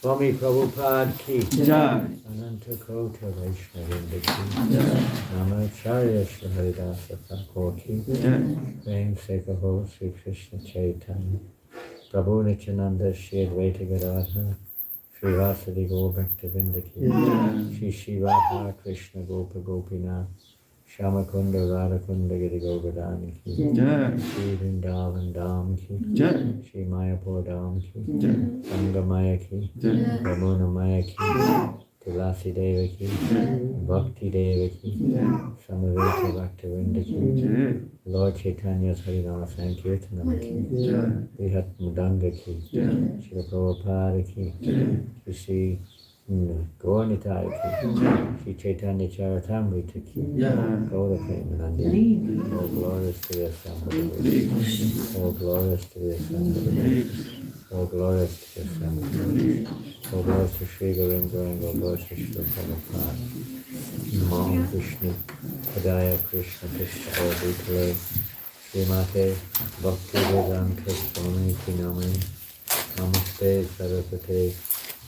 Swami Prabhupada ki Jai. Ananta Kota Vaishnavinda ki Namacharya Shri Haridasa Thakur ki Prem Sekaho Sri Krishna Chaitanya Prabhu Nityananda Shri Advaita Gadadhar Shri Vasadi Gaur Bhaktavinda ki Shri Shiva Krishna Gopa Gopinath Shamakunda Radhakunda Giri Govardhani ki Shri Vrindavan Dham ki Shri Mayapur Dham ki Sangha Maya ki Ramuna Maya ki Tulasi Deva ki Bhakti Deva ki Samaveta Bhaktavinda ki Lord Chaitanya's Harinama Sankirtanam ki Vihat Mudanga ki Shri Prabhupada ki Shri Gaurnitai ki Shri Chaitanya Charitamrita ki Gaura Premanandi. All glorious to the Assembly. All glorious to the Assembly. All glorious to the Assembly. All glorious to Sri Govinda and all glorious to Sri Prabhupada. Namo Vishnu Padaya Krishna Krishna Bhutale Srimate Bhakti Vedanta Swami Kinamani Namaste Saraswate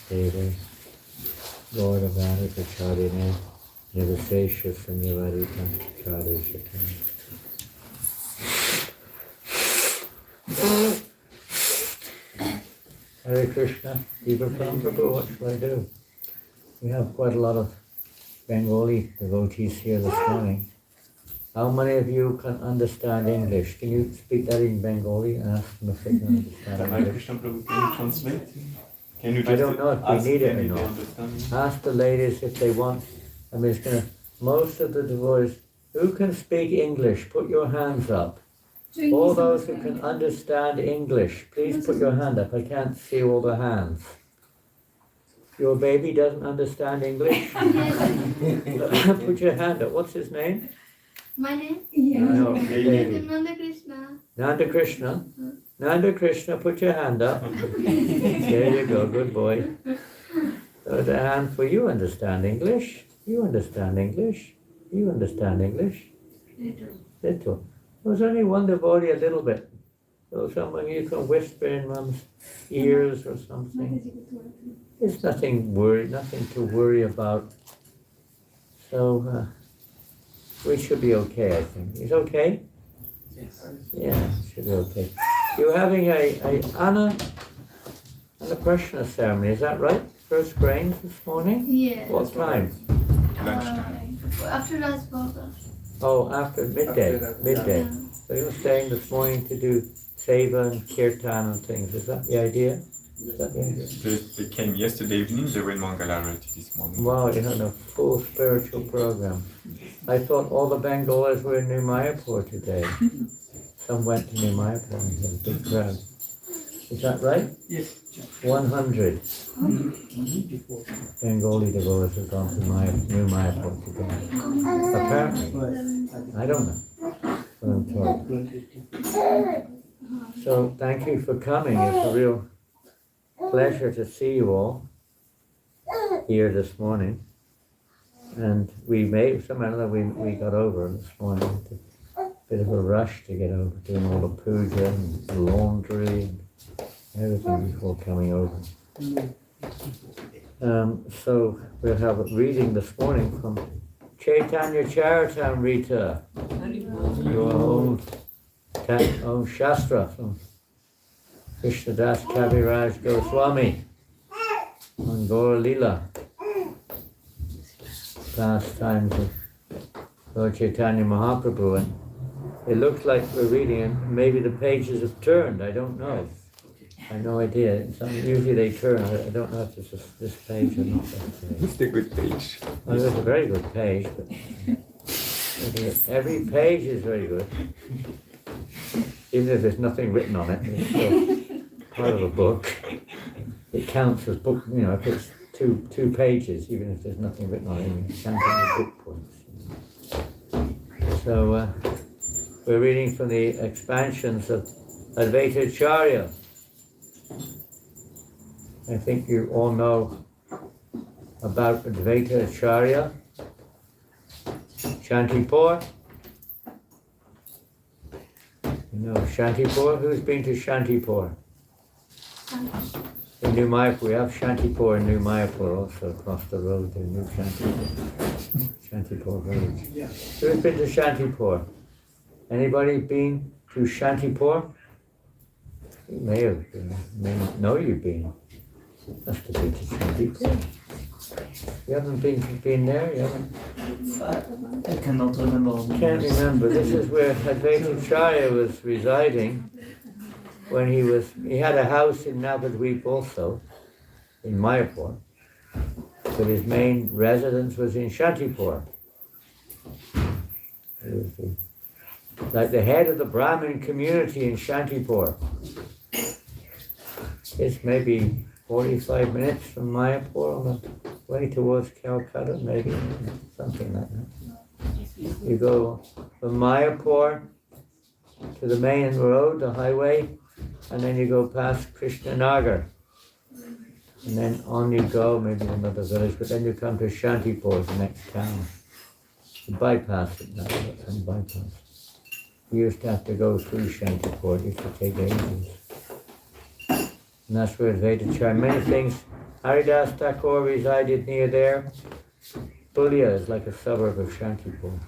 Deve Gaura Bharata Charine Nirvasesha Sanyavarita Charishata. Hare Krishna, Deepa Prabhu, what shall I do? We have quite a lot of Bengali devotees here this morning. How many of you can understand English? Can you speak that in Bengali and ask them if they can understand Hare English? Krishna Prabhu, can you translate? Can you just I don't know if ask we need it or them if they not. understand? Ask the ladies if they want. I mean, it's gonna, most of the devotees, who can speak English? Put your hands up. All those who can understand English, please put your hand up. I can't see all the hands. Your baby doesn't understand English? Put your hand up. What's his name? My name? No, baby. Nanda Krishna. Nanda Krishna. Nanda Krishna, put your hand up. There you go, good boy. So the hand for you understand English. You understand English. You understand English. Little. There's only one devotee a little bit. So someone you can whisper in Mom's ears or something. There's nothing to worry about. So we should be okay, I think. Is okay? Yes. Yeah, should be okay. You're having a Anna Prashna ceremony, is that right? First grains this morning? Yes. What time? Lunchtime. After Raj Baba. Oh, after midday. After that, Midday. Yeah. So you're staying this morning to do seva and kirtan and things. Is that the idea? Is that the idea? They came yesterday evening, they were in Mangalarati this morning. Wow, you had a full spiritual program. I thought all the Bengalis were in New Mayapur today. Some went to New Mayapur and had a big crowd. Is that right? Yes. 100 Bengali devotees have gone to New Mayapur today. Apparently. I don't know. But I'm told. So thank you for coming. It's a real pleasure to see you all here this morning. And we got over this morning. A bit of a rush to get over, doing all the puja and the laundry and everything before coming over. So we'll have a reading this morning from Chaitanya Charitamrita, your own Shastra from Krishnadas Kaviraj Goswami on Adi-lila, pastimes of Lord Chaitanya Mahaprabhu. And it looks like we're reading, and maybe the pages have turned, I don't know. I have no idea. Usually they turn. I don't know if it's this page or not that page. It's a good page. Well, it's a very good page, but every page is very good. Even if there's nothing written on it, it's still part of a book. It counts as book, if it's two pages, even if there's nothing written on it, it counts as book points. So we're reading from the expansions of Advaita Acharya. I think you all know about Advaita Acharya, Shantipur. You know Shantipur? Who's been to Shantipur? In New Mayapur. We have Shantipur in New Mayapur also across the road there, New Shantipur. Shantipur village. Who's been to Shantipur? Anybody been to Shantipur? You may have been. May not know you've been. Must have been to Shantipur. You haven't been there? You haven't? I cannot remember. Can't remember. This is where Advaita Acharya was residing when he had a house in Navadvip also, in Mayapur, but his main residence was in Shantipur. He was like the head of the Brahmin community in Shantipur. It's maybe 45 minutes from Mayapur on the way towards Calcutta, maybe, something like that. You go from Mayapur to the main road, the highway, and then you go past Krishnanagar. And then on you go, maybe another village, but then you come to Shantipur, the next town. You bypass it now, that's some bypass. You used to have to go through Shantipur, it used to take ages. And that's where Advaita Acharya, many things. Haridas Thakur resided near there. Pulia is like a suburb of Shantipur.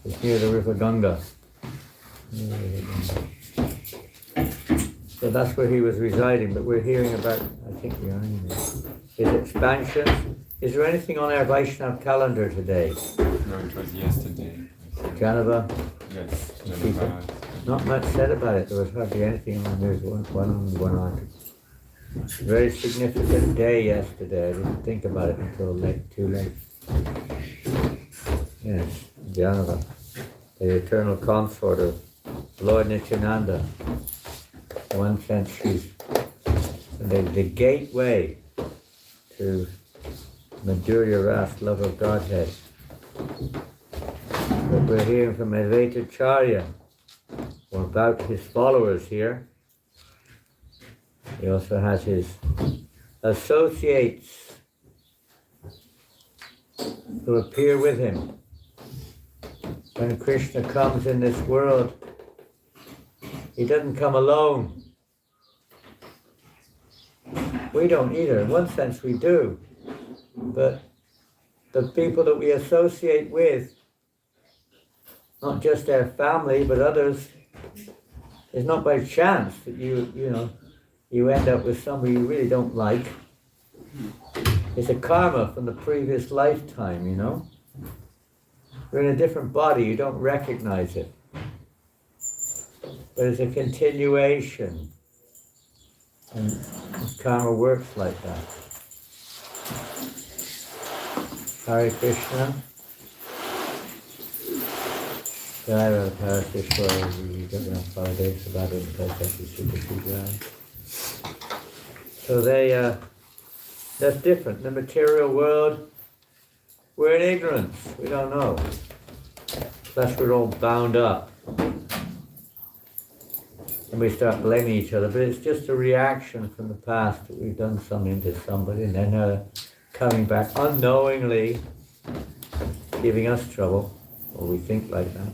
It's near the river Ganga. So that's where he was residing, but we're hearing about, I think we are anyway, his expansion. Is there anything on our Vaishnav calendar today? No, it was yesterday. Janava? Yes, Janava. Not much said about it. There was hardly anything on. There's one article. Very significant day yesterday. I didn't think about it until too late. Yes, Janava, the eternal consort of Lord Nityananda. In one sense, she's the gateway to Madhurya Ras, love of Godhead. But we're hearing from Advaita Acharya, or about his followers here. He also has his associates who appear with him. When Krishna comes in this world, he doesn't come alone. We don't either. In one sense we do. But the people that we associate with, not just our family, but others, it's not by chance that you end up with somebody you really don't like. It's a karma from the previous lifetime, You're in a different body, you don't recognize it. But it's a continuation. And karma works like that. Hare Krishna. Jai Radha Krishna, we got around 5 days about it because that's the super Jai. So that's different. The material world, we're in ignorance. We don't know. Thus we're all bound up. And we start blaming each other, but it's just a reaction from the past that we've done something to somebody and then coming back unknowingly, giving us trouble. Or we think like that.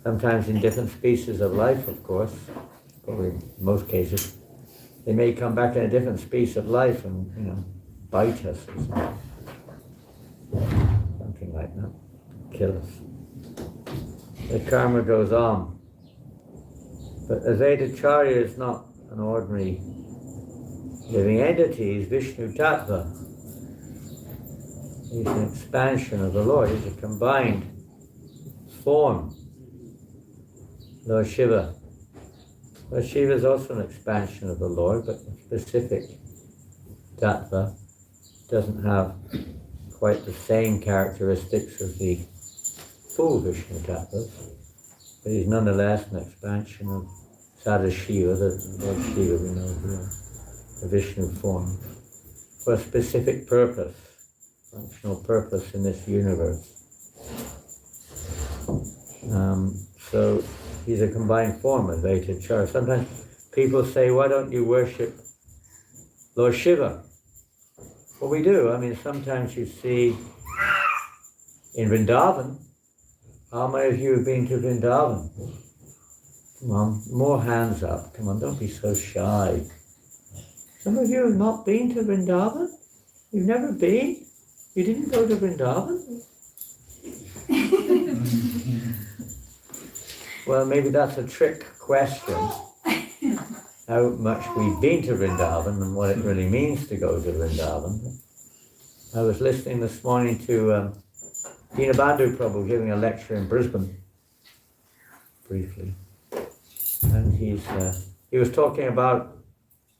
Sometimes in different species of life, of course, probably in most cases, they may come back in a different species of life and, bite us or something. no, kill us. The karma goes on. But Advaitacharya is not an ordinary living entity, he's Vishnu Tattva. He's an expansion of the Lord, he's a combined form. Lord Shiva. Lord Shiva is also an expansion of the Lord, but a specific Tattva. Doesn't have quite the same characteristics as the full Vishnu Tattvas, but he's nonetheless an expansion of Sadashiva, the Lord Shiva we know here, the Vishnu form, for a specific purpose, functional purpose in this universe. So he's a combined form of Advaitacharya. Sometimes people say, why don't you worship Lord Shiva? Well, we do. I mean, sometimes you see in Vrindavan, how many of you have been to Vrindavan? Come on, more hands up. Come on, don't be so shy. Some of you have not been to Vrindavan? You've never been? You didn't go to Vrindavan? Well, maybe that's a trick question. How much we've been to Vrindavan and what it really means to go to Vrindavan. I was listening this morning to Dinabandhu Prabhu giving a lecture in Brisbane, briefly. And he was talking about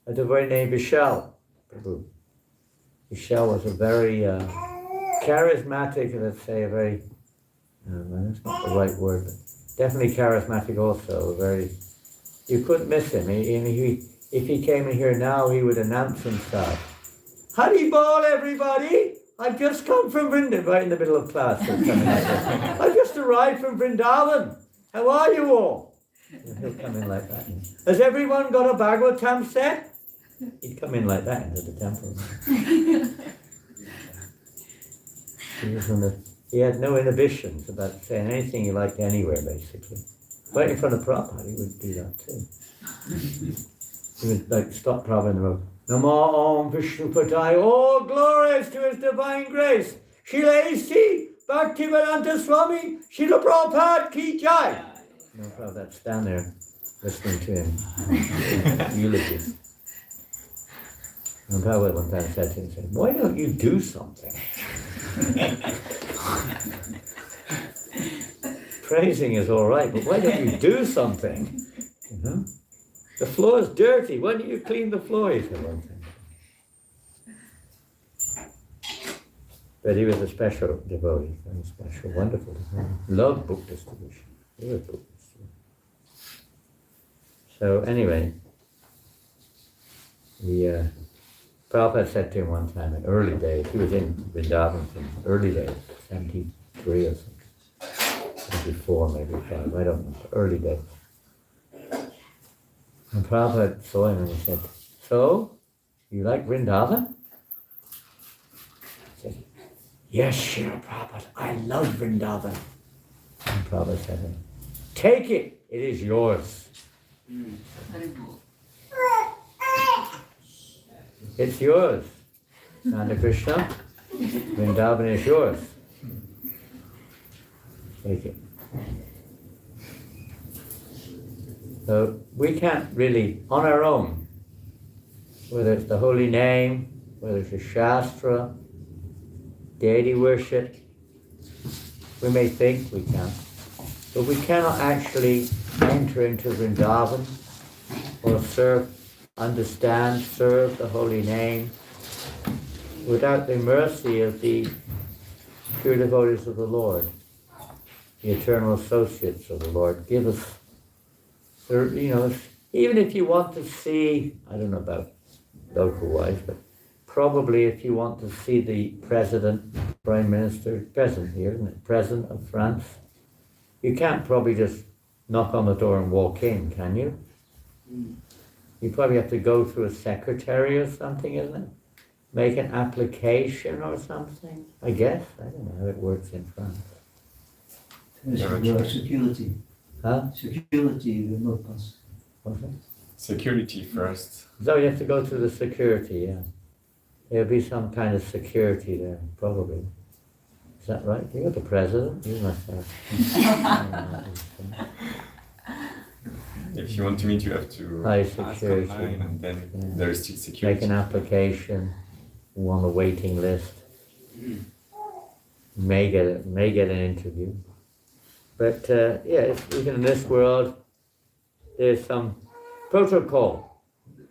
a devotee named Vishal Prabhu. Vishal was a very charismatic, let's say a very, that's not the right word, but definitely charismatic also, you couldn't miss him. If he came in here now, he would announce himself. Hari Bol, everybody! I've just come from Vrindavan, right in the middle of class. I've just arrived from Vrindavan. How are you all? And he'll come in like that. Has everyone got a Bhagavatam set? He'd come in like that into the temple. He had no inhibitions about saying anything he liked anywhere, basically. Right in front of Prabhupada, he would do that too. He would like stop Prabhupada in the road. Namo Om Vishnu Patai, all glories to his divine grace. Srila A.C. Bhaktivedanta Swami, Srila Prabhupada Ki Jai. No, Prabhupada, stand there listening to him. Eulogies. And Prabhupada one time said to him, why don't you do something? Praising is all right, but why don't you do something? You know? The floor is dirty. Why don't you clean the floor? He said one thing. But he was a special devotee, very special, wonderful devotee. Loved book distribution. He was book distribution. So anyway, Prabhupada said to him one time in early days, he was in Vrindavan from early days, 73 or something. Before, maybe 5, I don't know, early days. And Prabhupada saw him and he said, so, you like Vrindavan? He said, yes, Srila Prabhupada, I love Vrindavan. And Prabhupada said to him, take it, it is yours. It's yours. Nanda Krishna, Vrindavan is yours. Take it. So we can't really, on our own, whether it's the holy name, whether it's a shastra, deity worship, we may think we can, but we cannot actually enter into Vrindavan or serve the holy name without the mercy of the pure devotees of the Lord, the eternal associates of the Lord. Give us, even if you want to see, I don't know about local-wise, but probably if you want to see the President, Prime Minister, President here, isn't it? President of France, you can't probably just knock on the door and walk in, can you? You probably have to go through a secretary or something, isn't it? Make an application or something, I guess. I don't know how it works in France. Security. Huh? Security will not pass. What's it? Security first. So you have to go through the security, yeah. There'll be some kind of security there, probably. Is that right? You're the president. You must have. If you want to meet, you have to High ask security. online, and then Yeah. there's still security. Make an application. On the waiting list. May get an interview. But yeah, even in this world, there's some protocol. You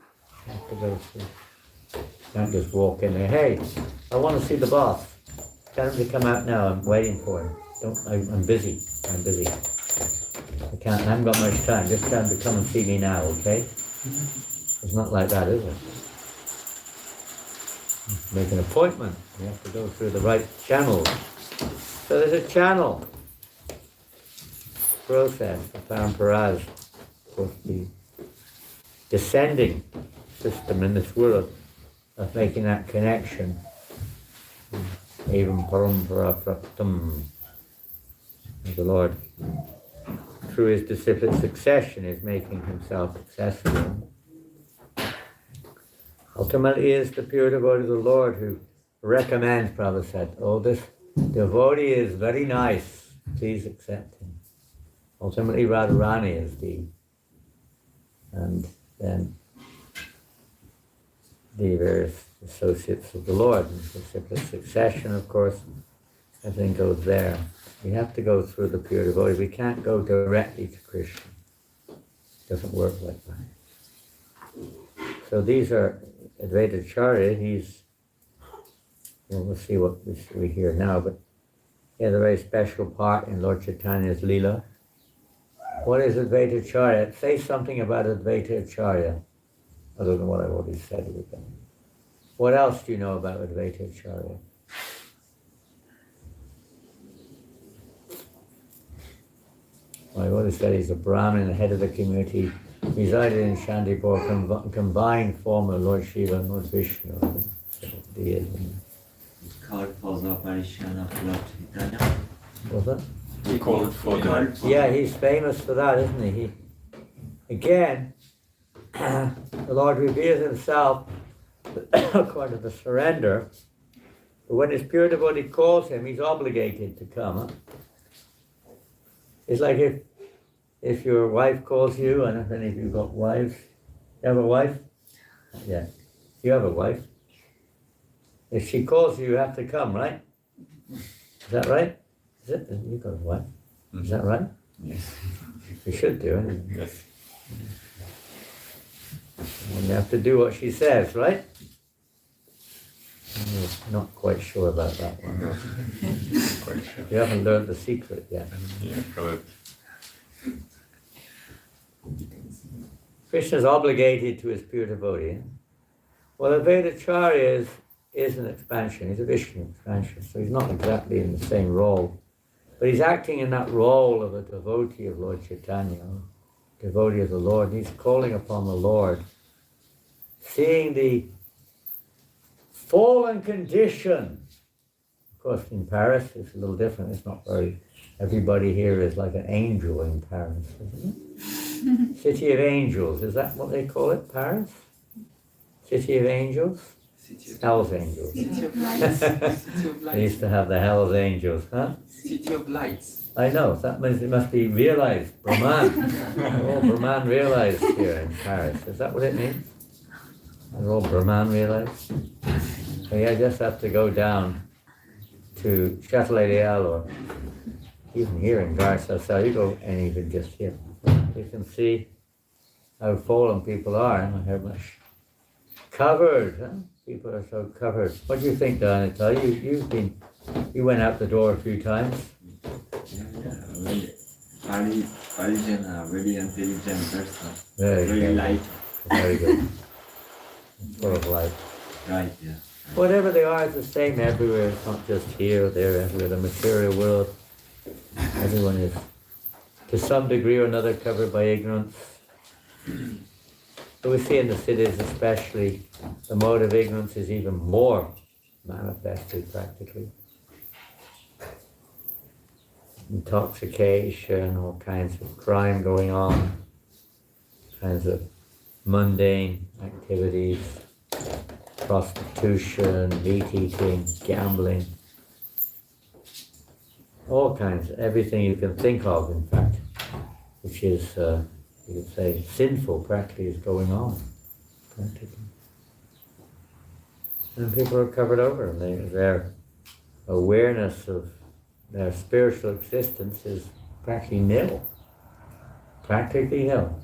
have to go through. You can't just walk in there. Hey, I want to see the boss. Tell him to come out now. I'm waiting for him. I'm busy. I'm busy. I haven't got much time. Just tell him to come and see me now, okay? It's not like that, is it? Make an appointment. You have to go through the right channels. So there's a channel process, the paramparas, of course, the descending system in this world of making that connection. Evam parampara praptam. The Lord, through his disciplic succession, is making himself accessible. Ultimately, it is the pure devotee of the Lord who recommends, Prabhupada said, oh, this devotee is very nice, please accept him. Ultimately, Radharani is and then the various associates of the Lord, and disciplic succession, of course, everything goes there. We have to go through the pure devotee. We can't go directly to Krishna. It doesn't work like that. So these are Advaita Acharya. We'll see what we hear now, but he has a very special part in Lord Chaitanya's Leela. What is Advaita Acharya? Say something about Advaita Acharya, other than what I've already said with them. What else do you know about Advaita Acharya? Well, I've already said he's a Brahmin, the head of the community, resided in Shantipur, combined form of Lord Shiva and Lord Vishnu. Deism. Called for the apparition of Lord Chaitanya. What's that? He called for the... Yeah, he's famous for that, isn't he? Again, the Lord reveals himself according to the surrender. But when his pure devotee calls him, he's obligated to come. Huh? It's like if your wife calls you, and if any of you got wives, you have a wife? Yeah, you have a wife. If she calls you, you have to come, right? Is that right? Is it? You got a wife. Is that right? Yes. You should do it. Yes. And you have to do what she says, right? I'm not quite sure about that one. No. Quite sure. You haven't learned the secret yet. Yeah, probably. Krishna is obligated to his pure devotee. Well, Advaita Acharya is an expansion. He's a Vishnu expansion, so he's not exactly in the same role. But he's acting in that role of a devotee of Lord Chaitanya, devotee of the Lord. He's calling upon the Lord, seeing the fallen condition. Of course, in Paris, it's a little different. It's not very... Everybody here is like an angel in Paris, isn't it? City of Angels, is that what they call it, Paris? City of Angels? Hell's Angels. City of Lights. City of They Lights. used to have the Hell's Angels, huh? City of Lights. I know, that means it must be realized, Brahman. All Brahman realized here in Paris. Is that what it means? They're all Brahman realized? So you just have to go down to Châtelet-Léal or even here in Garces, you go and even just here. You can see how fallen people are and how much covered. Huh? People are so covered. What do you think, Donata? You went out the door a few times. Very Parisian, very intelligent person. Very good. light. Very good. Full of light. Right, yeah. Whatever they are, it's the same everywhere. It's not just here, there, everywhere. The material world, everyone is, to some degree or another, covered by ignorance. But we see in the cities especially, the mode of ignorance is even more manifested practically. Intoxication, all kinds of crime going on, kinds of mundane activities, prostitution, meat eating, gambling. all kinds, everything you can think of, in fact, which is, you could say, sinful practically is going on, practically. And people are covered over, and their awareness of their spiritual existence is practically nil. Practically nil.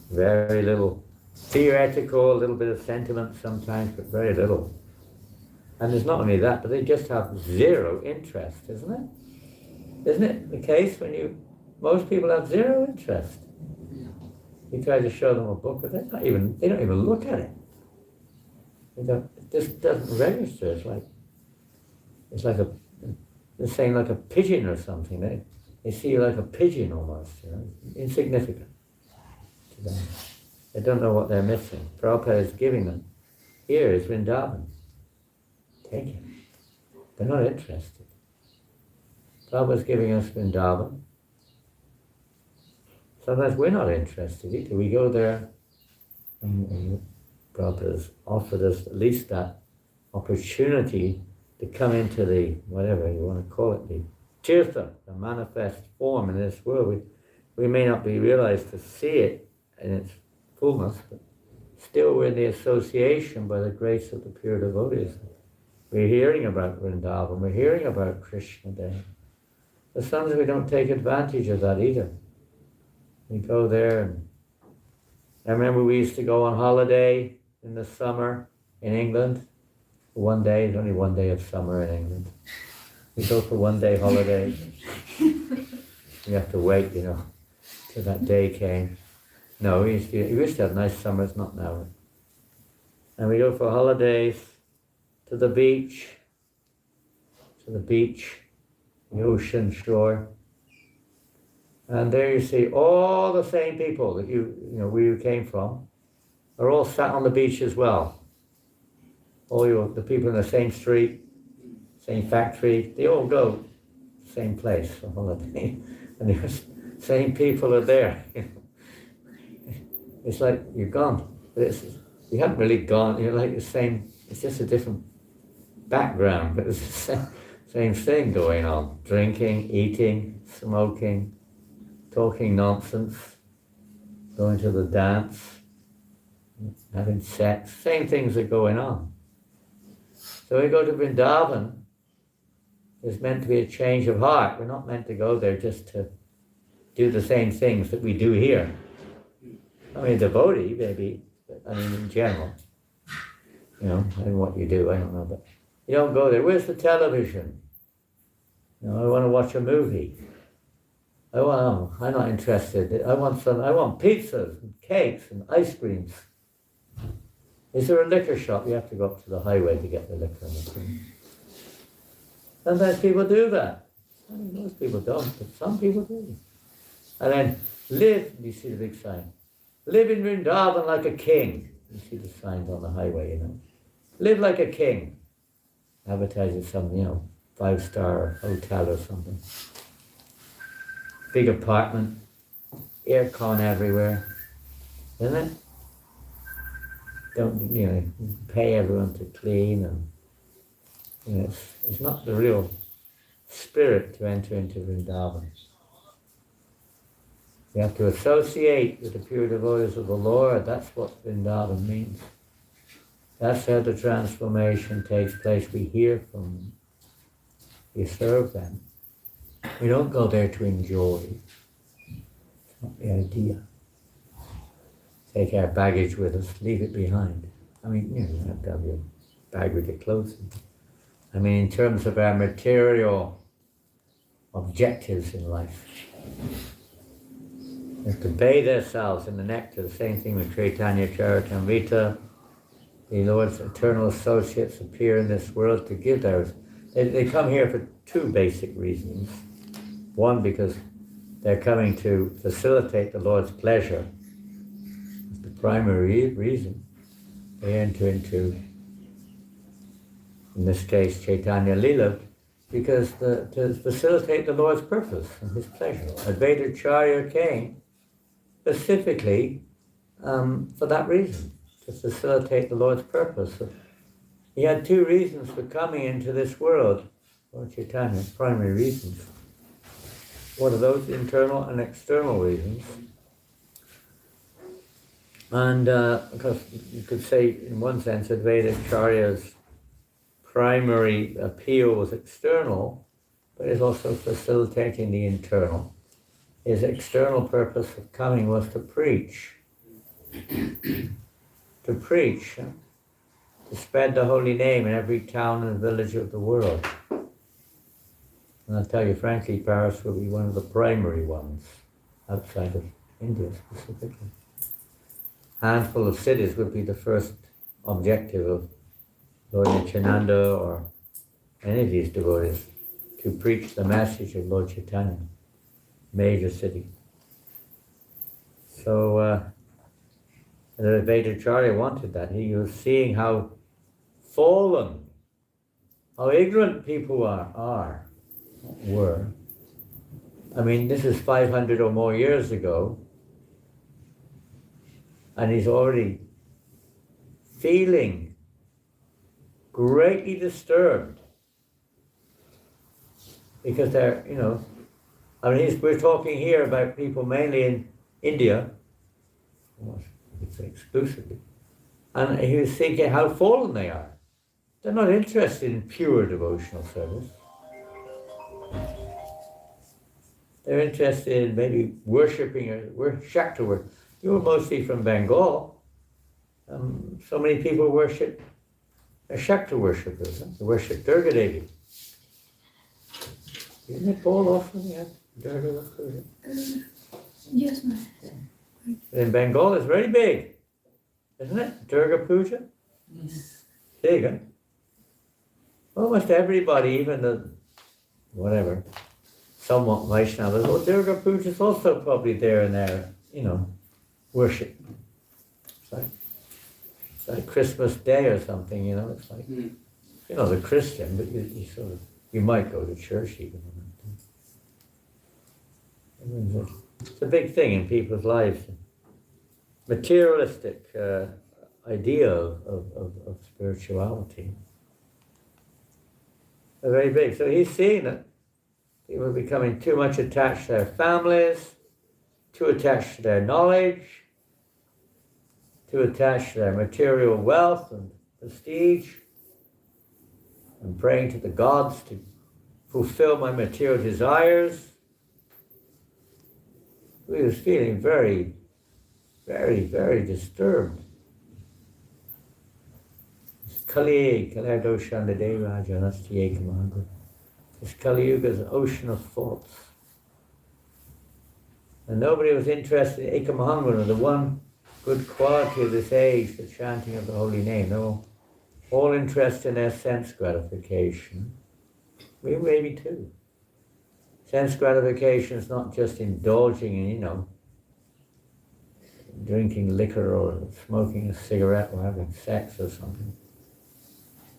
Very little theoretical, a little bit of sentiment sometimes, but very little. And there's not only that, but they just have zero interest, isn't it? Isn't it the case when most people have zero interest? You try to show them a book, but they don't even look at it. It just doesn't register. It's like they're saying like a pigeon or something. They see you like a pigeon almost, insignificant to them. They don't know what they're missing. Prabhupada is giving them. Here is Vrindavan. Take it. They're not interested. Prabhupada is giving us Vrindavan. Sometimes we're not interested either. We go there, and Prabhupada has offered us at least that opportunity to come into the, whatever you want to call it, the tirtha, the manifest form in this world. We may not be realized to see it in its fullness, but still we're in the association by the grace of the pure devotees. We're hearing about Vrindavan, we're hearing about Krishna there. But sometimes we don't take advantage of that either. We go there, and I remember we used to go on holiday in the summer in England. One day, there's only one day of summer in England. We go for 1 day holiday. We have to wait, till that day came. No, we used to have nice summers, not now. And we go for holidays to the beach, the ocean shore. And there you see all the same people that where you came from are all sat on the beach as well. All the people in the same street, same factory, they all go same place for holiday. And the same people are there. It's like you're gone. But you haven't really gone, you're like the same, it's just a different background, but it's the same thing going on. Drinking, eating, smoking, talking nonsense, going to the dance, having sex, same things are going on. So we go to Vrindavan, there's meant to be a change of heart. We're not meant to go there just to do the same things that we do here. I mean, devotee, maybe, but in general, and what you do, I don't know, but you don't go there. Where's the television? I want to watch a movie. I'm not interested. I want pizzas and cakes and ice creams. Is there a liquor shop? You have to go up to the highway to get the liquor. Sometimes people do that. Most people don't, but some people do. And then you see the big sign. Live in Vrindavan like a king. You see the signs on the highway, Live like a king. Advertising some, 5-star hotel or something. Big apartment, aircon everywhere, isn't it? Don't pay everyone to clean, and it's not the real spirit to enter into Vrindavan. You have to associate with the pure devotees of the Lord. That's what Vrindavan means. That's how the transformation takes place. We hear from them. We serve them. We don't go there to enjoy. It's not the idea. Take our baggage with us, leave it behind. You have to have your bag with your clothes in. In terms of our material objectives in life. We have to bathe ourselves in the nectar. The same thing with Chaitanya Charitamrita. The Lord's eternal associates appear in this world to give theirs. They come here for two basic reasons. One, because they're coming to facilitate the Lord's pleasure. That's the primary reason. They enter into, in this case, Chaitanya Lila, because to facilitate the Lord's purpose and His pleasure. Advaita Acharya came specifically for that reason, to facilitate the Lord's purpose. He had two reasons for coming into this world. Lord Chaitanya, primary reasons. What are those? Internal and external reasons. And because you could say, in one sense, Advaita Acharya's primary appeal was external, but it's also facilitating the internal. His external purpose of coming was to preach. To preach, to spread the holy name in every town and village of the world. And I'll tell you frankly, Paris will be one of the primary ones outside of India specifically. Handful of cities would be the first objective of Lord Nityananda or any of these devotees, to preach the message of Lord Chaitanya, major city. So the Advaita Acharya wanted that. He was seeing how fallen, how ignorant people were. I mean, this is 500 or more years ago, and he's already feeling greatly disturbed because they're, I mean, we're talking here about people mainly in India, it's exclusively, and he was thinking how fallen they are. They're not interested in pure devotional service. They're interested in maybe worshipping or Shakta worship. You were mostly from Bengal. So many people worship, they're Shakta worshippers. They worship Durga Devi. Isn't it Paul often? Yeah, Durga Puja. Yes, ma'am. In Bengal, it's very big, isn't it? Durga Puja? Yes. Big, huh? Almost everybody, even the, whatever, somewhat Vaishnavas, well, Durga Puja is also probably there and there, worship. It's like Christmas Day or something, it's like, the Christian, but you sort of, you might go to church even. It's a big thing in people's lives. Materialistic idea of spirituality. They're very big. So he's seeing that people are becoming too much attached to their families, too attached to their knowledge, too attached to their material wealth and prestige, and praying to the gods to fulfill my material desires. He was feeling very, very, very disturbed. Kali Kaladoshandadeva Janasti Ekamaga. This Kali Yuga is an ocean of faults. And nobody was interested in Ekamahangana, the one good quality of this age, the chanting of the holy name. They were all interested in their sense gratification. We maybe too. Sense gratification is not just indulging in, drinking liquor or smoking a cigarette or having sex or something.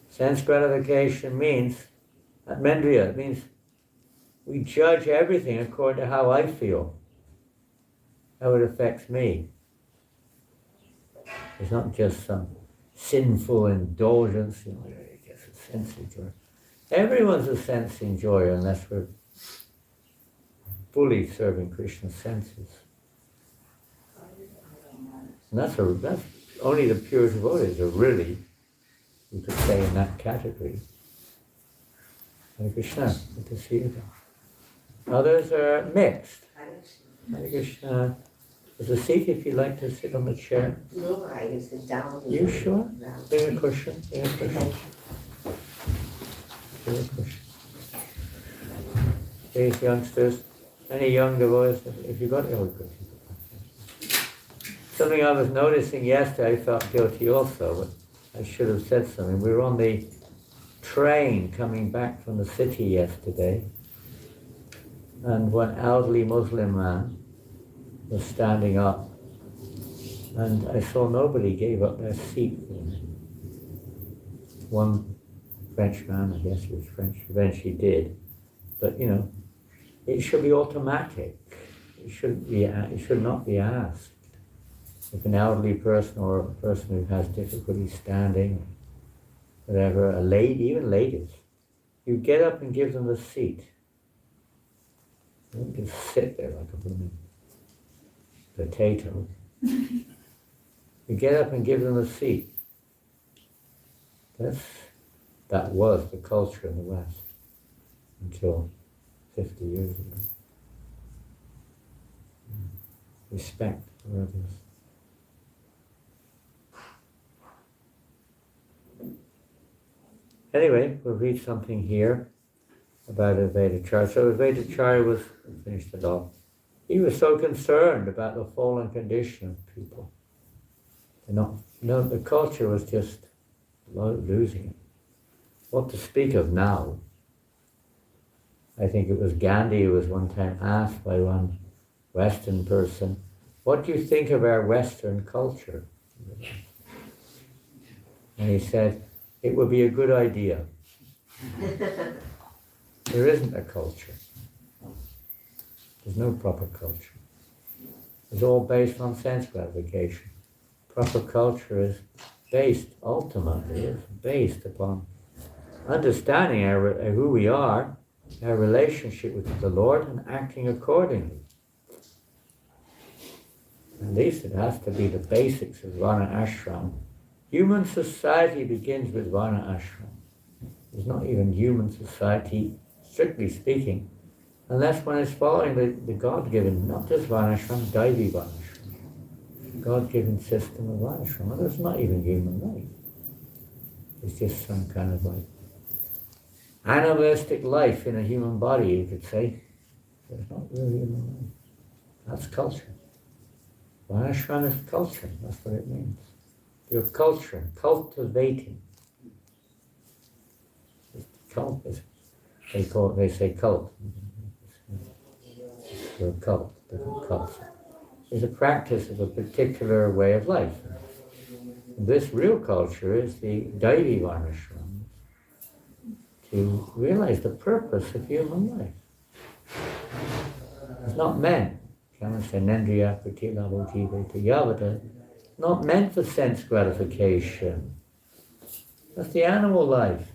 Sense gratification means, Mendriya, it means we judge everything according to how I feel, how it affects me. It's not just some sinful indulgence, I guess a sense enjoyer. Everyone's a sense enjoyer unless we're fully serving Krishna's senses. And that's only the pure devotees are really, you could say, in that category. Hare Krishna, good to see you again. Others are mixed. Hare Krishna. There's a seat if you'd like to sit on the chair. No, I can sit down. You sure? Bring a cushion. Bring a cushion. Bring a cushion. These youngsters, any young devotees, if you got your cushion. Something I was noticing yesterday, I felt guilty also, but I should have said something. We were on the train coming back from the city yesterday, and one elderly Muslim man was standing up, and I saw nobody gave up their seat for him. One French man, I guess he was French, eventually did, but it should be automatic. It should not be asked. If an elderly person or a person who has difficulty standing, whatever, a lady, even ladies, you get up and give them a seat. You don't just sit there like a blooming potato. You get up and give them a seat. That was the culture in the West until 50 years ago. Respect for others. Anyway, we'll read something here about Advaitacharya. So Advaitacharya was, finished it off, he was so concerned about the fallen condition of people. The culture was just losing it. What to speak of now? I think it was Gandhi who was one time asked by one Western person, what do you think of our Western culture? And he said, it would be a good idea. There isn't a culture. There's no proper culture. It's all based on sense gratification. Proper culture is ultimately based upon understanding who we are, our relationship with the Lord, and acting accordingly. At least it has to be the basics of Varna Ashram. Human society begins with Varna Ashram. There's not even human society, strictly speaking, unless one is following the God-given, not just Varna Ashram, Daivi Varna Ashram, God-given system of Varna Ashram. Well, that's not even human life. It's just some kind of like animalistic life in a human body, you could say. It's not really human life. That's culture. Varnashram is culture, that's what it means. You're culturing, cultivating. Cult is, they say cult. You're a cult, different cults. It's a practice of a particular way of life. This real culture is the Daivi Varnashram, to realize the purpose of human life. It's not meant, not meant for sense gratification. That's the animal life.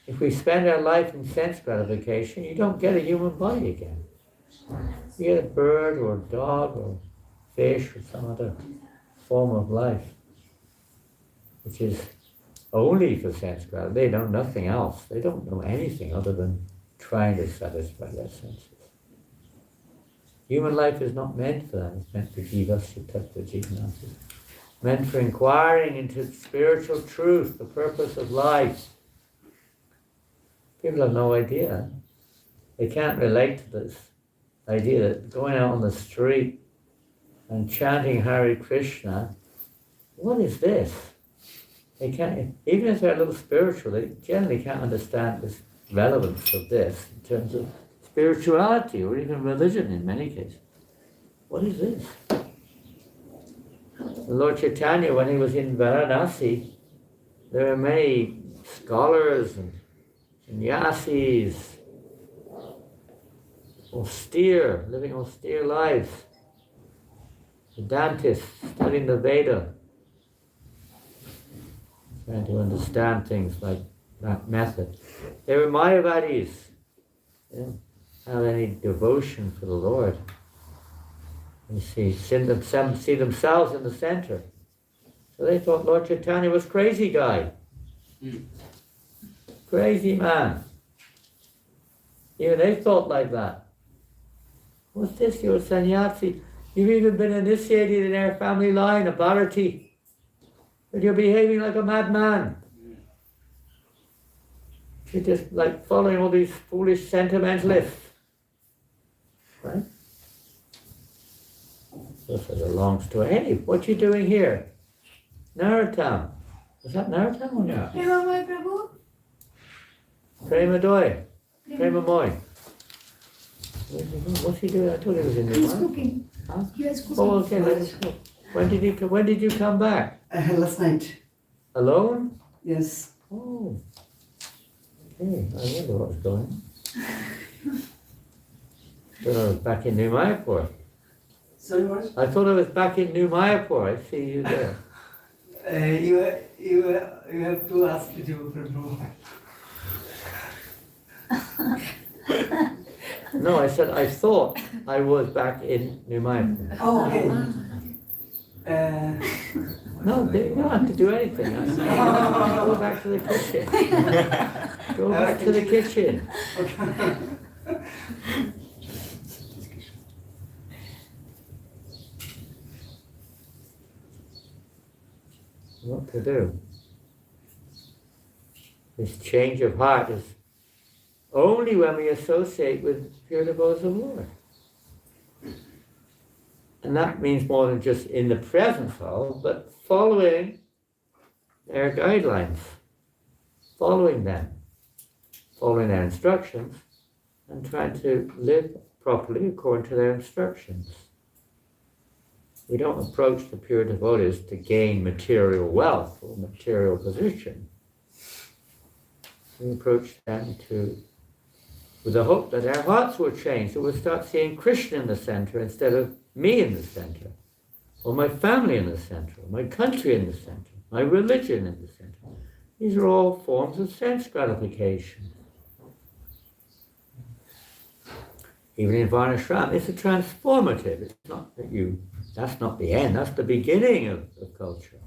If we spend our life in sense gratification, you don't get a human body again. You get a bird or a dog or fish or some other form of life, which is only for sense gratification. They know nothing else. They don't know anything other than trying to satisfy their senses. Human life is not meant for that. It's meant for jivasya tattva jignasa. Meant for inquiring into spiritual truth, the purpose of life. People have no idea. They can't relate to this idea that going out on the street and chanting Hare Krishna, what is this? They can't, even if they're a little spiritual, they generally can't understand the relevance of this in terms of spirituality or even religion in many cases. What is this? The Lord Chaitanya, when he was in Varanasi, there were many scholars and sannyasis, living austere lives, Vedantists studying the Veda, trying to understand things like that method. They were Mayavadis. They didn't have any devotion for the Lord. You see themselves in the center. So they thought Lord Chaitanya was crazy guy. Crazy man. Even they thought like that. What's this? You're a sannyasi. You've even been initiated in our family line, a Bharati. But you're behaving like a madman. You're just like following all these foolish sentimentalists. Right? This is a long story. Hey, what you doing here? Narottam. Is that Narottam or not? Premamoy Prabhu? Premadoy. Premamoy. What's he doing? I told you he was in He's the cooking. Huh? He was cooking. Oh, okay, let's go. When did you come back? Last night. Alone? Yes. Oh. Okay, I wonder what was going on. I thought I was back in New Mayapur. Sorry, what? I thought I was back in New Mayapur. I see you there. You have to ask to Prabhu. No, I said I thought I was back in New Mindfulness. Oh, okay. No, you don't have to do anything. I said, go back to the kitchen. Go back to the kitchen. What to do? This change of heart is only when we associate with pure devotees of Lord. And that means more than just in the presence of, but following their guidelines, following them, following their instructions, and trying to live properly according to their instructions. We don't approach the pure devotees to gain material wealth or material position. We approach them with the hope that their hearts will change, that we'll start seeing Krishna in the center instead of me in the center, or my family in the center, or my country in the center, my religion in the center. These are all forms of sense gratification. Even in Varnashram, it's a transformative. It's not that that's not the end, that's the beginning of culture.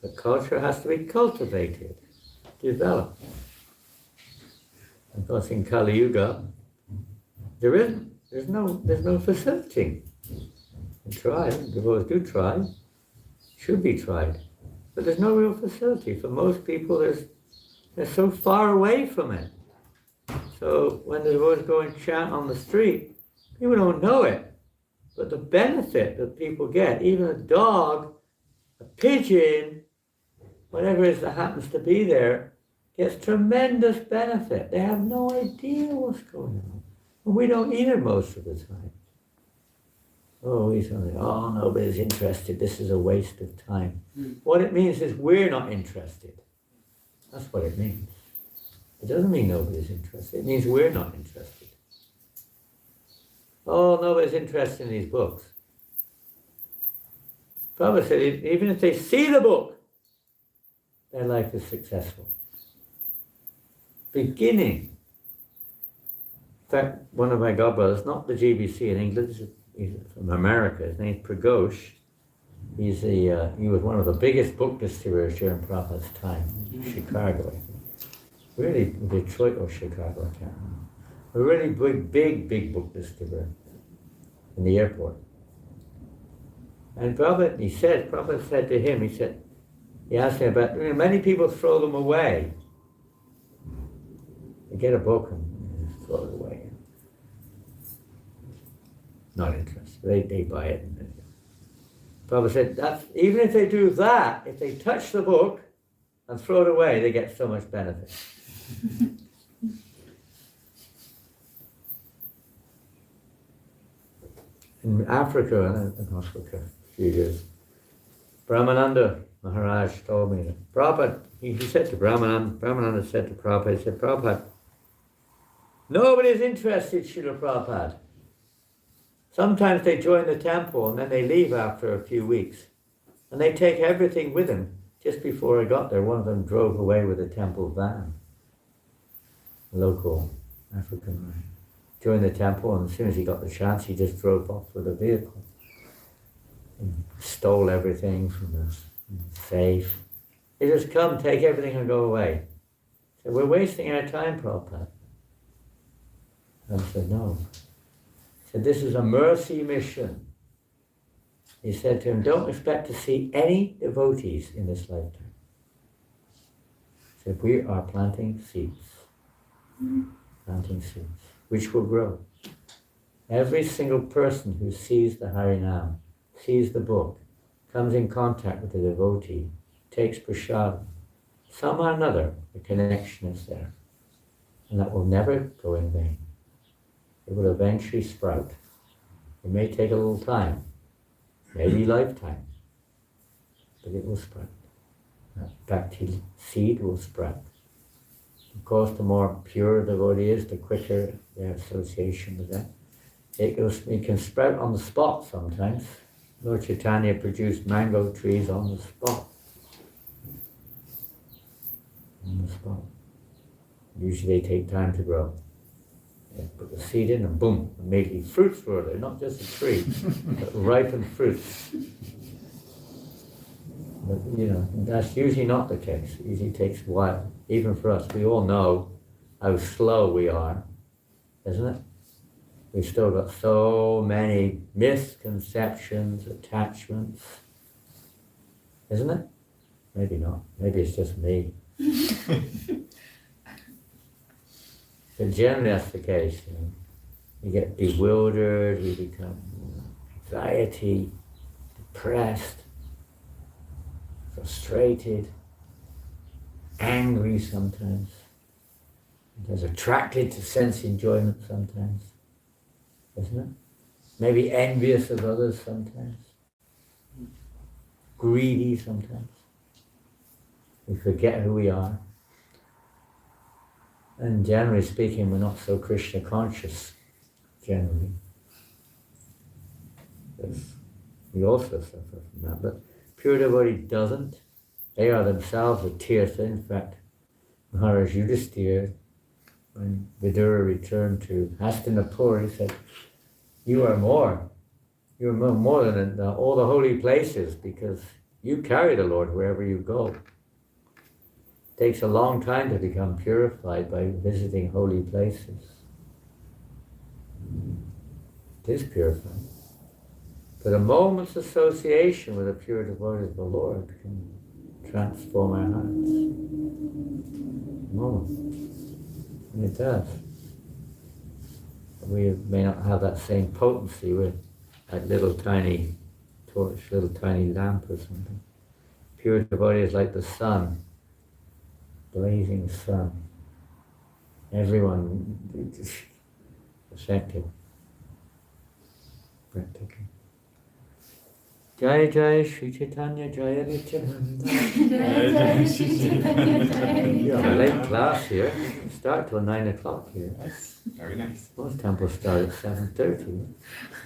But culture has to be cultivated, developed. Of course, in Kali Yuga, there's no facility. And try, devotees do try, should be tried, but there's no real facility. For most people, they're so far away from it. So when the devotees go and chant on the street, people don't know it, but the benefit that people get, even a dog, a pigeon, whatever it is that happens to be there, gets tremendous benefit. They have no idea what's going on. And we don't either most of the time. Oh, he's only, nobody's interested. This is a waste of time. What it means is we're not interested. That's what it means. It doesn't mean nobody's interested. It means we're not interested. Oh, nobody's interested in these books. Prabhupada said, even if they see the book, their life is successful. Beginning. In fact, one of my godbrothers, not the GBC in England, he's from America, his name's Pragosh. He was one of the biggest book distributors during Prabhupada's time, Chicago, I think. Really, Detroit or Chicago, I can't remember. A really big book distributor in the airport. And Prabhupada said to him, he asked him about, many people throw them away. They get a book and throw it away. Not interested. They buy it. Prabhupada said, even if they do that, if they touch the book and throw it away, they get so much benefit. In Africa, a few years, Brahmananda Maharaj told me that Prabhupada, he said to Brahmananda said to Prabhupada, he said, Prabhupada, nobody's interested, Srila Prabhupada. Sometimes they join the temple and then they leave after a few weeks. And they take everything with them. Just before I got there, one of them drove away with a temple van. A local African man. Joined the temple, and as soon as he got the chance, he just drove off with a vehicle. And stole everything from the safe. They just come, take everything and go away. So we're wasting our time, Prabhupada. And I said, no. He said, this is a mercy mission. He said to him, don't expect to see any devotees in this lifetime. He said, we are planting seeds. Planting seeds, which will grow. Every single person who sees the Harinam, sees the book, comes in contact with the devotee, takes prasad, somehow or another, the connection is there. And that will never go in vain. It will eventually sprout. It may take a little time, maybe lifetime, but it will sprout. That bhakti seed will sprout. Of course, the more pure the devotee is, the quicker their association with that. It can sprout on the spot sometimes. Lord Chaitanya produced mango trees on the spot. On the spot. Usually they take time to grow. You put the seed in and boom, immediately fruits grow there, not just a tree, but ripened fruits. But that's usually not the case. It usually takes a while. Even for us, we all know how slow we are, isn't it? We've still got so many misconceptions, attachments, isn't it? Maybe not. Maybe it's just me. But generally that's the case. You get bewildered, you become anxiety, depressed, frustrated, angry sometimes. Sometimes attracted to sense enjoyment sometimes, isn't it? Maybe envious of others sometimes. Greedy sometimes. We forget who we are. And generally speaking, we're not so Krishna conscious, generally. We also suffer from that, but pure devotee doesn't. They are themselves a tirtha. In fact, Maharaj Yudhisthira, when Vidura returned to Hastinapur, he said, you are more than in all the holy places, because you carry the Lord wherever you go. It takes a long time to become purified by visiting holy places. It is purifying. But a moment's association with a pure devotee of the Lord can transform our hearts. A moment. And it does. We may not have that same potency with that little tiny torch, little tiny lamp or something. Pure devotee is like the sun, blazing sun. Everyone is affected. Breathtaking. Jai Jai Shri Chaitanya Jaya Nityananda. Jai Shri Chaitanya Jaya You have a late Nityananda. class here. You start till 9 o'clock here. Nice. Very nice. Most temples start at 7:30.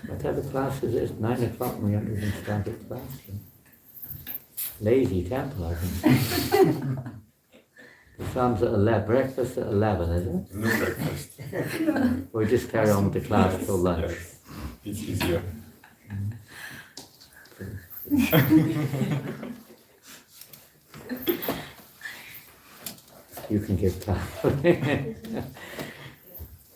What type of class is this? 9 o'clock and we haven't even started class here. Lazy temple, I think. The Psalms at 11, breakfast at 11, isn't it? No breakfast. Or we just carry on with the class till lunch. Yes. It's easier. You can give class.